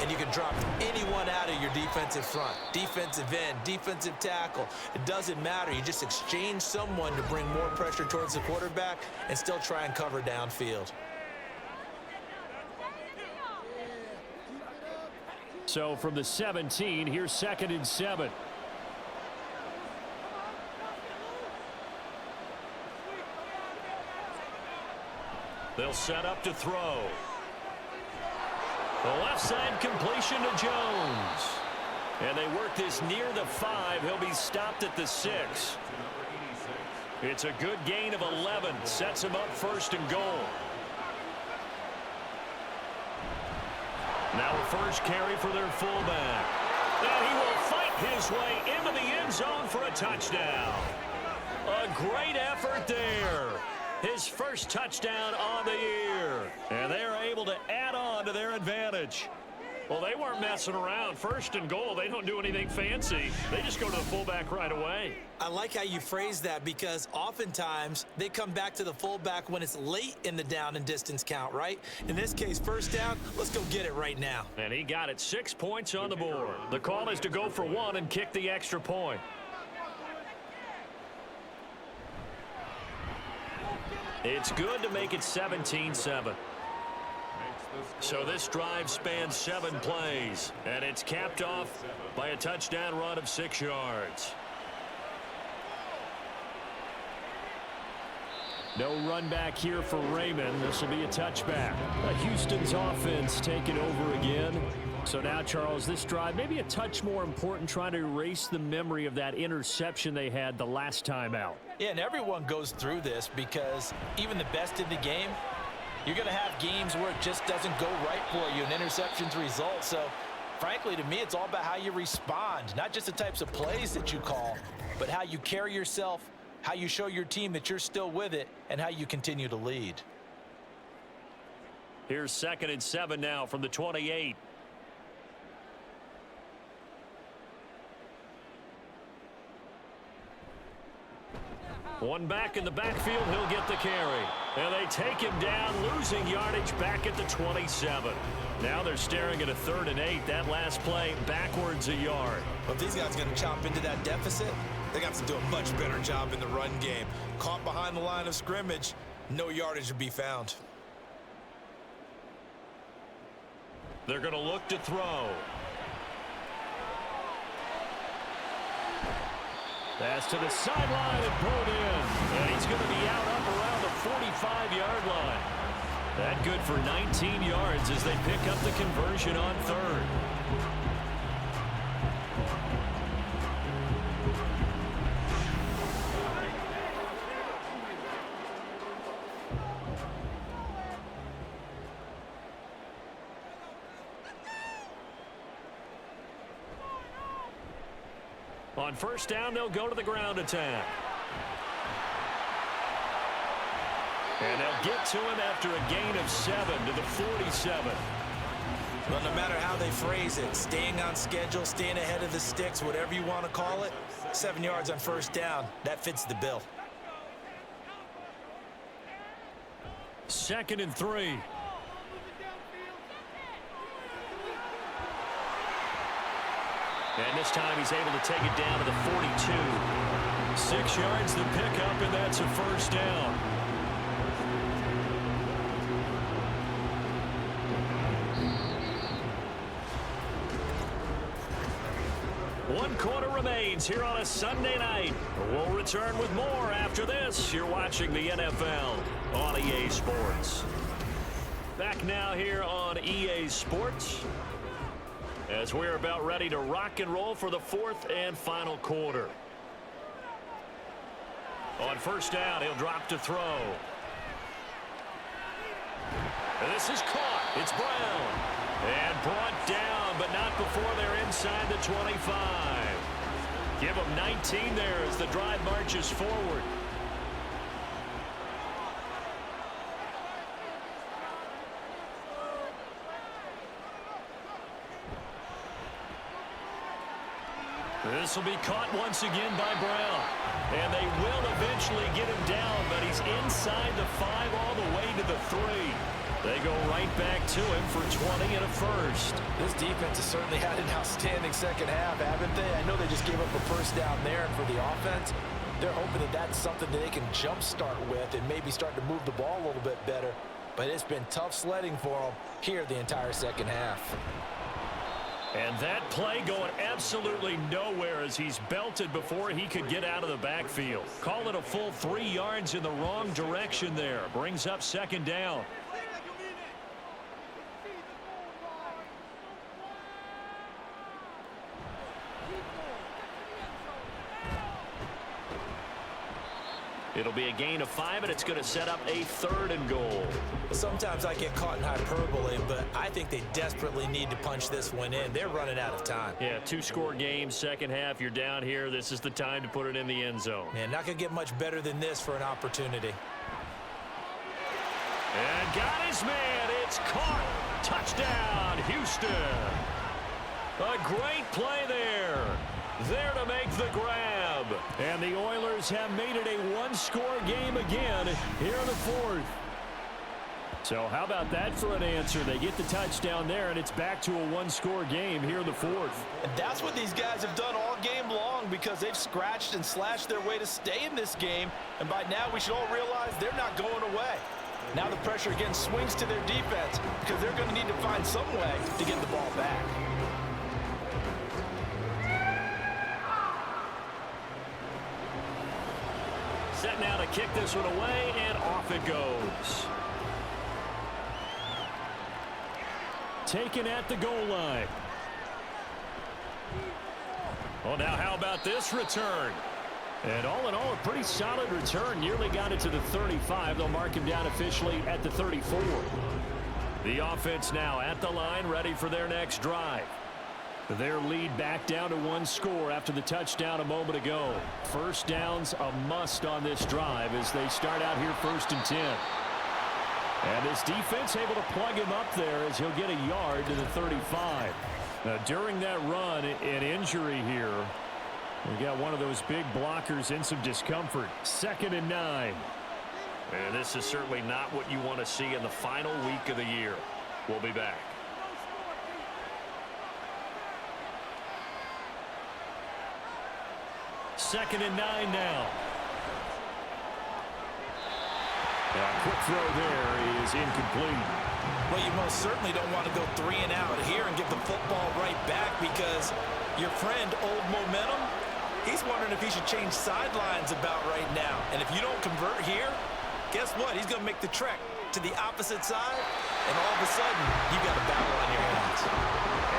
C: And you can drop anyone out of your defensive front. Defensive end, defensive tackle. It doesn't matter. You just exchange someone to bring more pressure towards the quarterback and still try and cover downfield.
G: So from the 17, here's 2nd and 7. They'll set up to throw. The left side completion to Jones. And they work this near the 5. He'll be stopped at the 6. It's a good gain of 11. Sets him up 1st and goal. Now a first carry for their fullback. And he will fight his way into the end zone for a touchdown. A great effort there. His first touchdown on the year. And they're able to add on to their advantage. Well, they weren't messing around. 1st and goal, they don't do anything fancy. They just go to the fullback right away.
C: I like how you phrase that because oftentimes they come back to the fullback when it's late in the down and distance count, right? In this case, 1st down, let's go get it right now.
G: And he got it. 6 points on the board. The call is to go for 1 and kick the extra point. It's good to make it 17-7. So this drive spans 7 plays, and it's capped off by a touchdown run of 6 yards. No run back here for Raymond. This will be a touchback. Houston's offense taking over again. So now, Charles, this drive maybe a touch more important, trying to erase the memory of that interception they had the last time out.
C: Yeah, and everyone goes through this because even the best in the game, you're going to have games where it just doesn't go right for you, and interceptions result. So, frankly, to me, it's all about how you respond, not just the types of plays that you call, but how you carry yourself, how you show your team that you're still with it, and how you continue to lead.
G: Here's 2nd and 7 now from the 28. One back in the backfield, he'll get the carry. And they take him down, losing yardage back at the 27. Now they're staring at a 3rd and 8. That last play, backwards a yard.
C: Well, if these guys are going to chop into that deficit, they got to do a much better job in the run game. Caught behind the line of scrimmage, no yardage to be found.
G: They're going to look to throw. Pass to the sideline and pulled in. And he's going to be out up around the 45-yard line. That good for 19 yards as they pick up the conversion on 3rd. On 1st down, they'll go to the ground attack. And they'll get to him after a gain of 7 to the 47.
C: Well, no matter how they phrase it, staying on schedule, staying ahead of the sticks, whatever you want to call it, 7 yards on 1st down, that fits the bill.
G: 2nd and 3.
B: And this time he's able to take it down to the 42. 6 yards the pickup, and that's a first down. One quarter remains here on a Sunday night. We'll return with more after this. You're watching the NFL on EA Sports. Back now here on EA Sports as we're about ready to rock and roll for the 4th and final quarter. On first down, he'll drop to throw. This is caught. It's Brown. And brought down, but not before they're inside the 25. Give them 19 there as the drive marches forward. This will be caught once again by Brown. And they will eventually get him down, but he's inside the 5 all the way to the 3. They go right back to him for 20 and a first.
E: This defense has certainly had an outstanding second half, haven't they? I know they just gave up a first down there, and for the offense, they're hoping that that's something that they can jumpstart with and maybe start to move the ball a little bit better. But it's been tough sledding for them here the entire second half.
B: And that play going absolutely nowhere as he's belted before he could get out of the backfield. Call it a full 3 yards in the wrong direction there. Brings up second down. It'll be a gain of 5, and it's going to set up a 3rd and goal.
C: Sometimes I get caught in hyperbole, but I think they desperately need to punch this one in. They're running out of time.
B: Yeah, 2-score game, second half. You're down here. This is the time to put it in the end zone.
C: Man, not going to get much better than this for an opportunity.
B: And got his man. It's caught. Touchdown, Houston. A great play there. There to make the grab. And the Oilers have made it a 1-score game again here in the 4th. So how about that for an answer? They get the touchdown there, and it's back to a 1-score game here in the 4th.
E: And that's what these guys have done all game long because they've scratched and slashed their way to stay in this game. And by now we should all realize they're not going away. Now the pressure again swings to their defense because they're going to need to find some way to get the ball back.
B: Set now to kick this one away, and off it goes. Taken at the goal line. Well, now how about this return? And all in all, a pretty solid return. Nearly got it to the 35. They'll mark him down officially at the 34. The offense now at the line, ready for their next drive. Their lead back down to 1 score after the touchdown a moment ago. First down's a must on this drive as they start out here 1st and 10. And this defense able to plug him up there as he'll get a yard to the 35. Now, during that run, an injury here. We got one of those big blockers in some discomfort. 2nd and 9. And this is certainly not what you want to see in the final week of the year. We'll be back. Second and 9 now. A quick throw there is incomplete.
C: Well, you most certainly don't want to go 3 and out here and give the football right back because your friend, Old Momentum, he's wondering if he should change sidelines about right now. And if you don't convert here, guess what? He's going to make the trek to the opposite side, and all of a sudden, you got a battle on your hands.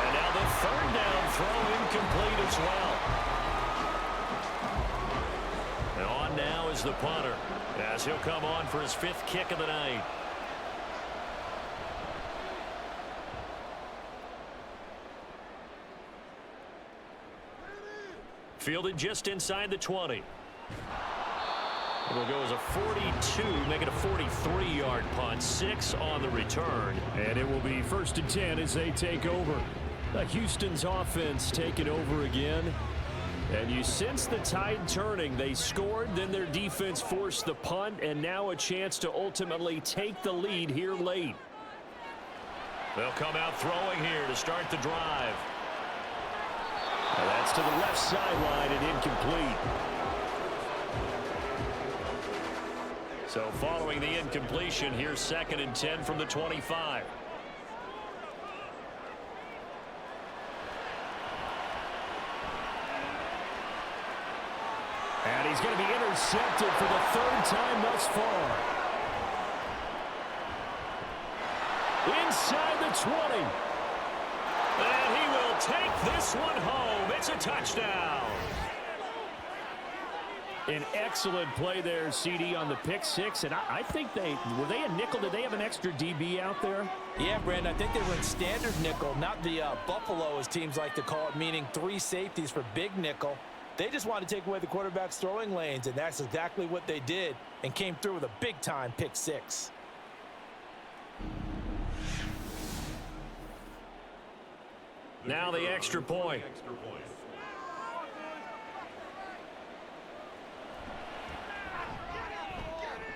B: And now the 3rd down throw incomplete as well. And on now is the punter as he'll come on for his 5th kick of the night. Fielded just inside the 20. It'll go as a 42, make it a 43-yard punt. 6 on the return. And it will be 1st and 10 as they take over. Houston's offense taking over again. And you sense the tide turning. They scored, then their defense forced the punt, and now a chance to ultimately take the lead here late. They'll come out throwing here to start the drive. And that's to the left sideline and incomplete. So following the incompletion, here's 2nd and 10 from the 25. And he's going to be intercepted for the 3rd time thus far. Inside the 20. And he will take this one home. It's a touchdown. An excellent play there, CD, on the pick six. And I think were they a nickel? Did they have an extra DB out there?
E: Yeah, Brandon, I think they were in standard nickel, not the Buffalo, as teams like to call it, meaning 3 safeties for big nickel. They just wanted to take away the quarterback's throwing lanes, and that's exactly what they did, and came through with a big-time pick six.
B: Now the extra point.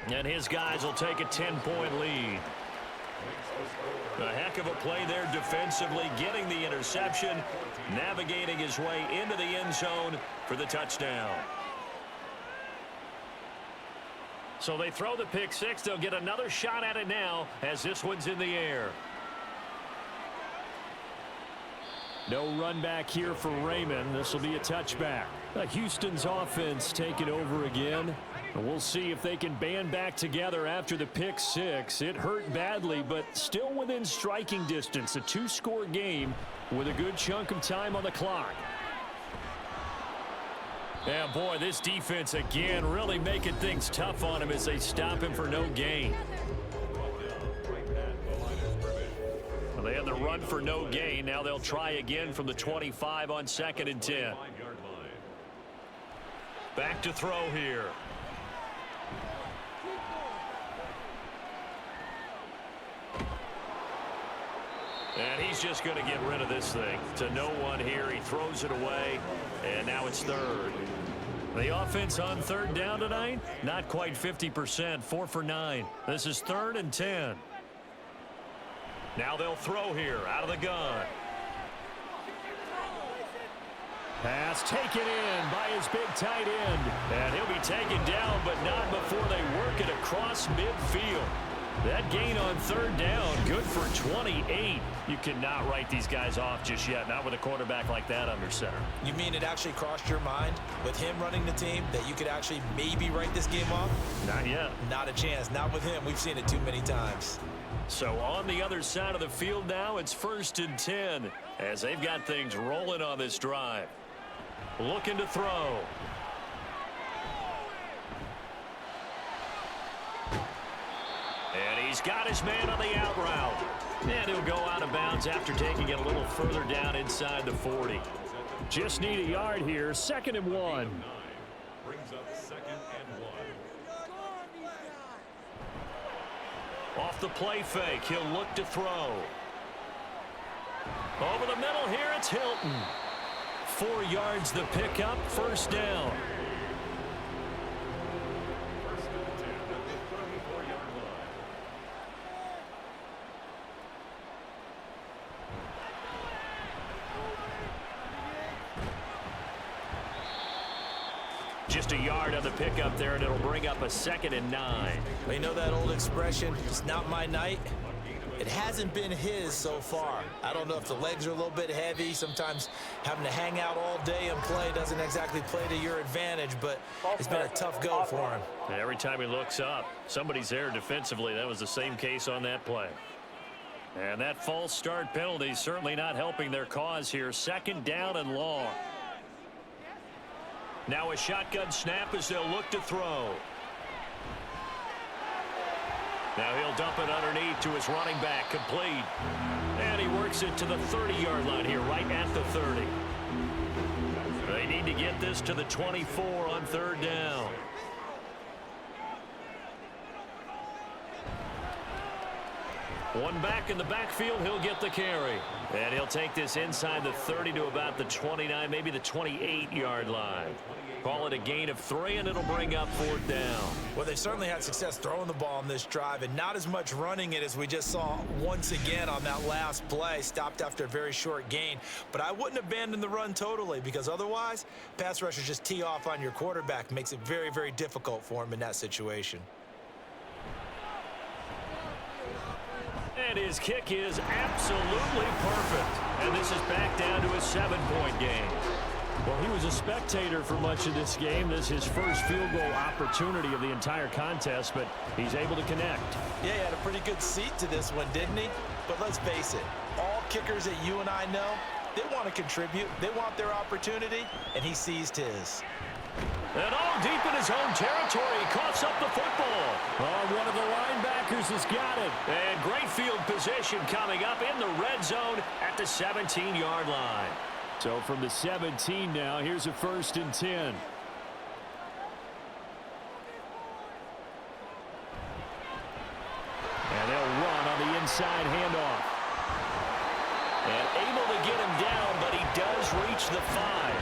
B: And his guys will take a 10-point lead. A heck of a play there defensively, getting the interception, navigating his way into the end zone for the touchdown. So they throw the pick six. They'll get another shot at it now as this one's in the air. No run back here for Raymond. This will be a touchback. Houston's offense taking over again. We'll see if they can band back together after the pick six. It hurt badly, but still within striking distance. A 2-score game with a good chunk of time on the clock. Yeah, boy, this defense again really making things tough on him as they stop him for no gain. Well, they had the run for no gain. Now they'll try again from the 25 on 2nd and 10. Back to throw here. And he's just going to get rid of this thing. To no one here. He throws it away. And now it's 3rd. The offense on 3rd down tonight? Not quite 50%. 4 for 9. This is 3rd and 10. Now they'll throw here out of the gun. Pass taken in by his big tight end. And he'll be taken down, but not before they work it across midfield. That gain on 3rd down, good for 28. You cannot write these guys off just yet, not with a quarterback like that under center.
C: You mean it actually crossed your mind with him running the team that you could actually maybe write this game off?
B: Not yet.
C: Not a chance. Not with him. We've seen it too many times.
B: So on the other side of the field now, it's 1st and 10 as they've got things rolling on this drive. Looking to throw. And he's got his man on the out route. And he'll go out of bounds after taking it a little further down inside the 40. Just need a yard here. 2nd and 1.
D: Brings up 2nd and 1.
B: Off the play fake, he'll look to throw. Over the middle here, it's Hilton. 4 yards the pickup, 1st down. Just a yard on the pickup there, and it'll bring up a 2nd and 9.
C: Well, you know that old expression, it's not my night? It hasn't been his so far. I don't know if the legs are a little bit heavy. Sometimes having to hang out all day and play doesn't exactly play to your advantage, but it's been a tough go for him.
B: And every time he looks up, somebody's there defensively. That was the same case on that play. And that false start penalty is certainly not helping their cause here. 2nd down and long. Now a shotgun snap as they'll look to throw. Now he'll dump it underneath to his running back, complete. And he works it to the 30-yard line here, right at the 30. They need to get this to the 24 on 3rd down.
G: One back in the backfield, he'll get the carry. And he'll take this inside the 30 to about the 29, maybe the 28-yard line. Call it a gain of 3, and it'll bring up 4th down.
C: Well, they certainly had success throwing the ball on this drive, and not as much running it as we just saw once again on that last play. Stopped after a very short gain. But I wouldn't abandon the run totally, because otherwise, pass rushers just tee off on your quarterback. Makes it very, very difficult for him in that situation.
G: And his kick is absolutely perfect. And this is back down to a 7-point game.
B: Well, he was a spectator for much of this game. This is his first field goal opportunity of the entire contest, but he's able to connect.
C: Yeah, he had a pretty good seat to this one, didn't he? But let's face it, all kickers that you and I know, they want to contribute. They want their opportunity, and he seized his.
G: And all deep in his own territory, he coughs up the football.
B: Oh, one of the linebackers has got it.
G: And great field position coming up in the red zone at the 17-yard line.
B: So from the 17 now, here's a 1st and 10. And they'll run on the inside handoff.
G: And able to get him down, but he does reach the 5.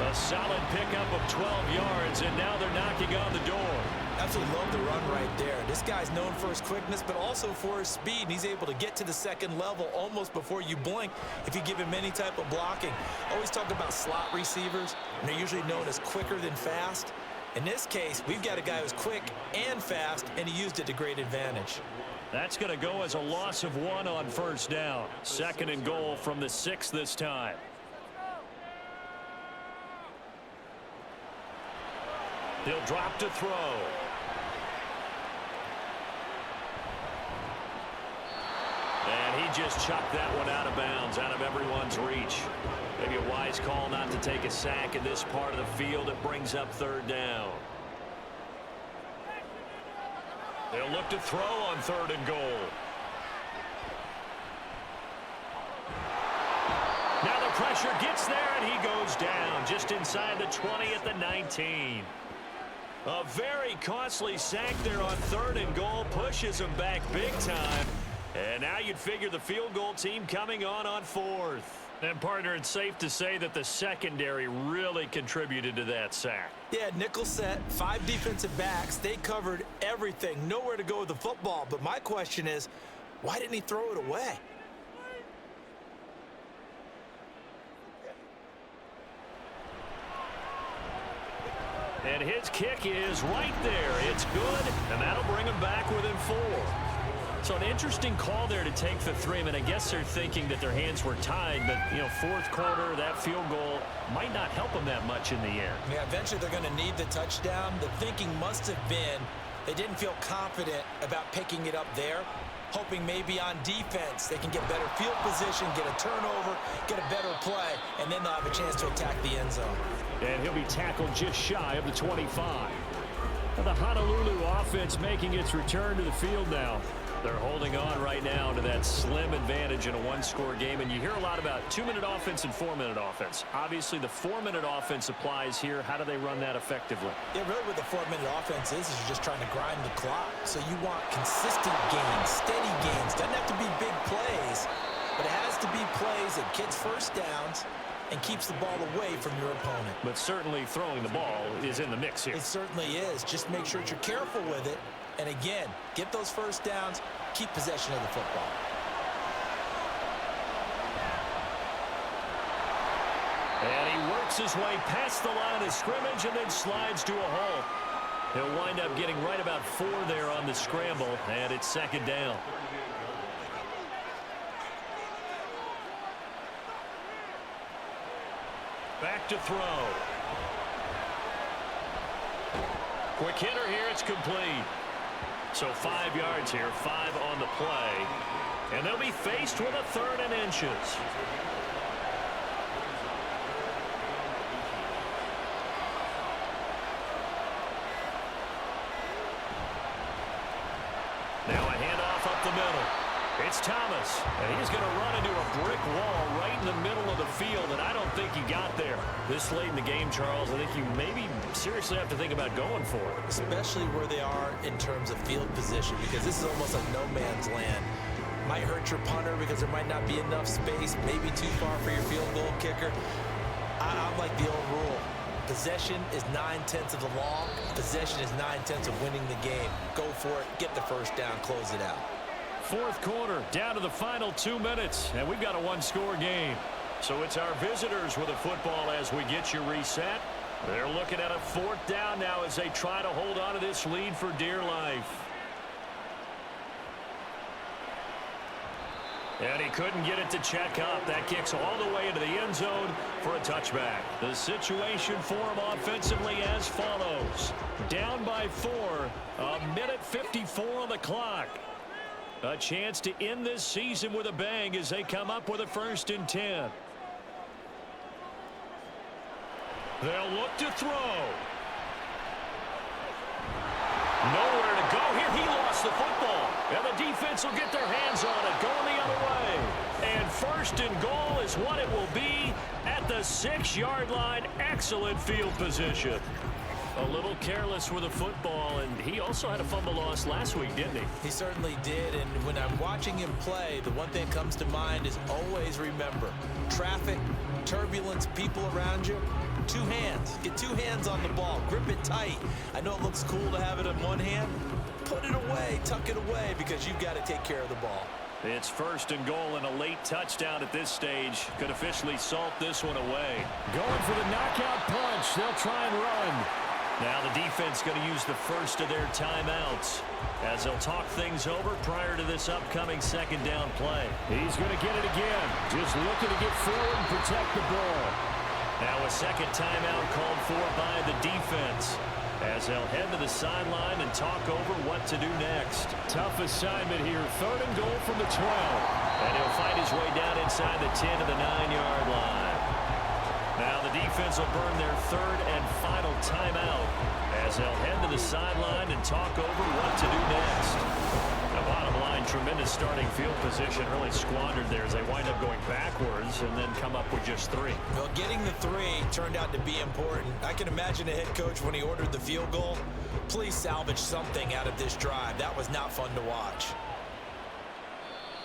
G: A solid pickup of 12 yards, and now they're knocking on the door.
C: Absolutely love the run right there. This guy's known for his quickness, but also for his speed, and he's able to get to the second level almost before you blink if you give him any type of blocking. Always talk about slot receivers, and they're usually known as quicker than fast. In this case, we've got a guy who's quick and fast, and he used it to great advantage.
G: That's going to go as a loss of 1 on 1st down. 2nd and goal from the 6 this time. He'll drop to throw. And he just chucked that one out of bounds, out of everyone's reach. Maybe a wise call not to take a sack in this part of the field. It brings up 3rd down. They'll look to throw on 3rd and goal. Now the pressure gets there, and he goes down just inside the 20 at the 19. A very costly sack there on 3rd and goal, pushes him back big time. And now you'd figure the field goal team coming on 4th. And, partner, it's safe to say that the secondary really contributed to that sack.
C: Yeah, nickel set, 5 defensive backs. They covered everything, nowhere to go with the football. But my question is, why didn't he throw it away?
G: And his kick is right there. It's good, and that'll bring him back within 4. So an interesting call there to take the 3. I mean, I guess they're thinking that their hands were tied, but, you know, 4th quarter, that field goal might not help them that much in the end.
C: Yeah, eventually they're going to need the touchdown. The thinking must have been they didn't feel confident about picking it up there, hoping maybe on defense they can get better field position, get a turnover, get a better play, and then they'll have a chance to attack the end zone.
B: And he'll be tackled just shy of the 25. The Honolulu offense making its return to the field now.
G: They're holding on right now to that slim advantage in a 1-score game, and you hear a lot about 2-minute offense and 4-minute offense. Obviously, the 4-minute offense applies here. How do they run that effectively?
C: Yeah, really what the 4-minute offense is you're just trying to grind the clock. So you want consistent gains, steady gains. Doesn't have to be big plays, but it has to be plays that gets first downs and keeps the ball away from your opponent.
G: But certainly throwing the ball is in the mix here.
C: It certainly is. Just make sure that you're careful with it. And again, get those first downs, keep possession of the football.
G: And he works his way past the line of scrimmage and then slides to a halt. He'll wind up getting right about 4 there on the scramble, and it's 2nd down. Back to throw. Quick hitter here, it's complete. So 5 yards here, 5 on the play. And they'll be faced with a 3rd and inches. Now a handoff up the middle. It's Thomas, and he's going to run into a brick wall right in the middle of the field, and I don't think he got there. This late in the game, Charles, I think you maybe seriously have to think about going for it.
C: Especially where they are in terms of field position, because this is almost like no man's land. Might hurt your punter because there might not be enough space, maybe too far for your field goal kicker. I'm like the old rule. Possession is 9/10 of the law. Possession is 9/10 of winning the game. Go for it. Get the first down. Close it out.
B: Fourth quarter, down to the final 2 minutes, and we've got a one-score game. So it's our visitors with the football as we get you reset. They're looking at a fourth down now as they try to hold on to this lead for dear life. And he couldn't get it to check up. That kicks all the way into the end zone for a touchback. The situation for him offensively as follows. Down by 4, 1:54 on the clock. A chance to end this season with a bang as they come up with a 1st and 10. They'll look to throw. Nowhere to go here. He lost the football. And the defense will get their hands on it, going the other way. And 1st and goal is what it will be at the 6-yard line. Excellent field position. A little careless with the football, and he also had a fumble loss last week, didn't he?
C: He certainly did, and when I'm watching him play, the one thing that comes to mind is always remember, traffic, turbulence, people around you, 2 hands. Get 2 hands on the ball. Grip it tight. I know it looks cool to have it in one hand. Put it away. Tuck it away because you've got to take care of the ball.
B: It's 1st and goal and a late touchdown at this stage. Could officially salt this one away. Going for the knockout punch. They'll try and run. Now the defense going to use the first of their timeouts as they'll talk things over prior to this upcoming 2nd down play. He's going to get it again. Just looking to get forward and protect the ball. Now a 2nd timeout called for by the defense as they'll head to the sideline and talk over what to do next. Tough assignment here. 3rd and goal from the 12. And he'll fight his way down inside the 10 to the 9-yard line. Now the defense will burn their 3rd and final timeout as they'll head to the sideline and talk over what to do next. The bottom line, tremendous starting field position, really squandered there as they wind up going backwards and then come up with just 3.
C: Well, getting the 3 turned out to be important. I can imagine a head coach when he ordered the field goal. Please salvage something out of this drive. That was not fun to watch.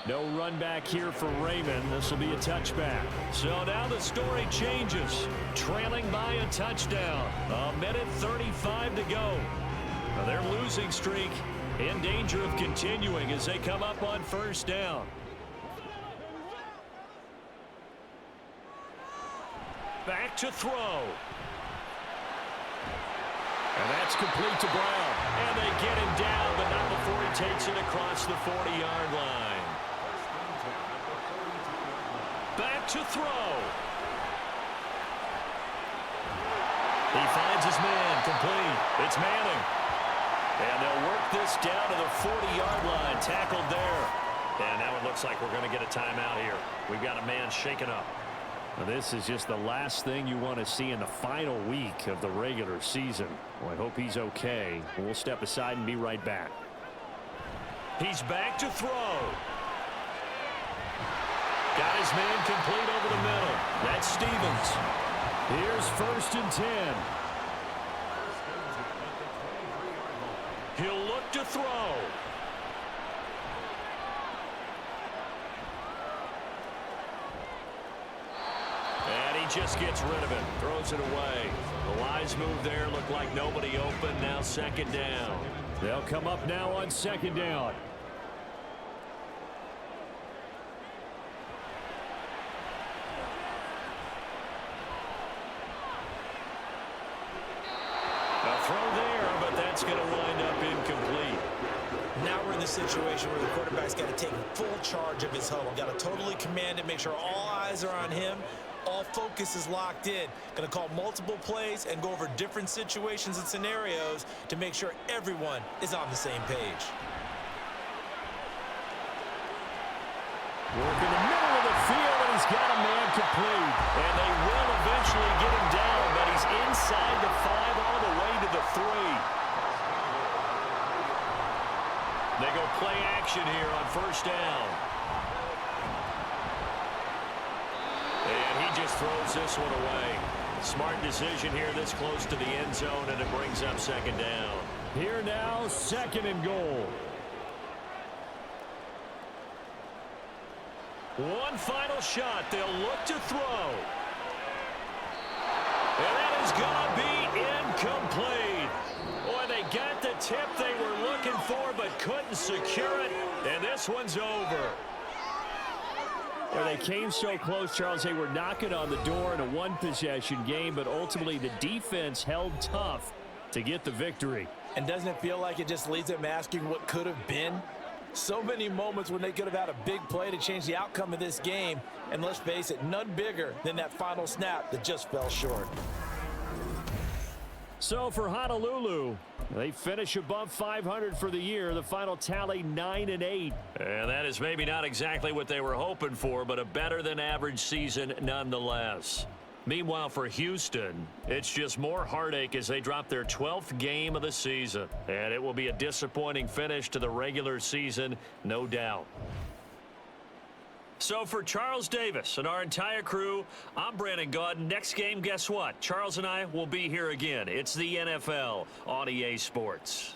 B: No run back here for Raymond. This will be a touchback. So now the story changes. Trailing by a touchdown. 1:35 to go. Now their losing streak in danger of continuing as they come up on 1st down. Back to throw. And that's complete to Brown. And they get him down, but not before he takes it across the 40-yard line. Back to throw. He finds his man, complete. It's Manning. And they'll work this down to the 40-yard line, tackled there. And now it looks like we're going to get a timeout here. We've got a man shaken up. Now this is just the last thing you want to see in the final week of the regular season. Well, I hope he's okay. We'll step aside and be right back. He's back to throw. Got his man complete over the middle. That's Stevens. Here's 1st and 10. He'll look to throw. And he just gets rid of it. Throws it away. The wise move there. Looked like nobody open. Now 2nd down. They'll come up now on 2nd down. Throw there, but that's going to wind up incomplete.
C: Now we're in the situation where the quarterback's got to take full charge of his huddle. Got to totally command it, make sure all eyes are on him. All focus is locked in. Going to call multiple plays and go over different situations and scenarios to make sure everyone is on the same page.
B: Work in the middle of the field, and he's got a man complete. And they will eventually get him down, but he's inside the 5 all the way to the 3. They go play action here on 1st down. And he just throws this one away. Smart decision here this close to the end zone, and it brings up 2nd down. Here now, 2nd and goal.
G: One final shot. They'll look to throw. And that is going to be incomplete. Boy, they got the tip they were looking for but couldn't secure it. And this one's over.
B: Well, they came so close, Charles. They were knocking on the door in a one-possession game, but ultimately the defense held tough to get the victory.
E: And doesn't it feel like it just leaves them asking what could have been? So many moments when they could have had a big play to change the outcome of this game. And let's face it, none bigger than that final snap that just fell short.
B: So for Honolulu, they finish above 500 for the year. The final tally 9-8.
G: And that is maybe not exactly what they were hoping for, but a better than average season nonetheless. Meanwhile, for Houston, it's just more heartache as they drop their 12th game of the season. And it will be a disappointing finish to the regular season, no doubt. So for Charles Davis and our entire crew, I'm Brandon Gaudin. Next game, guess what? Charles and I will be here again. It's the NFL on EA Sports.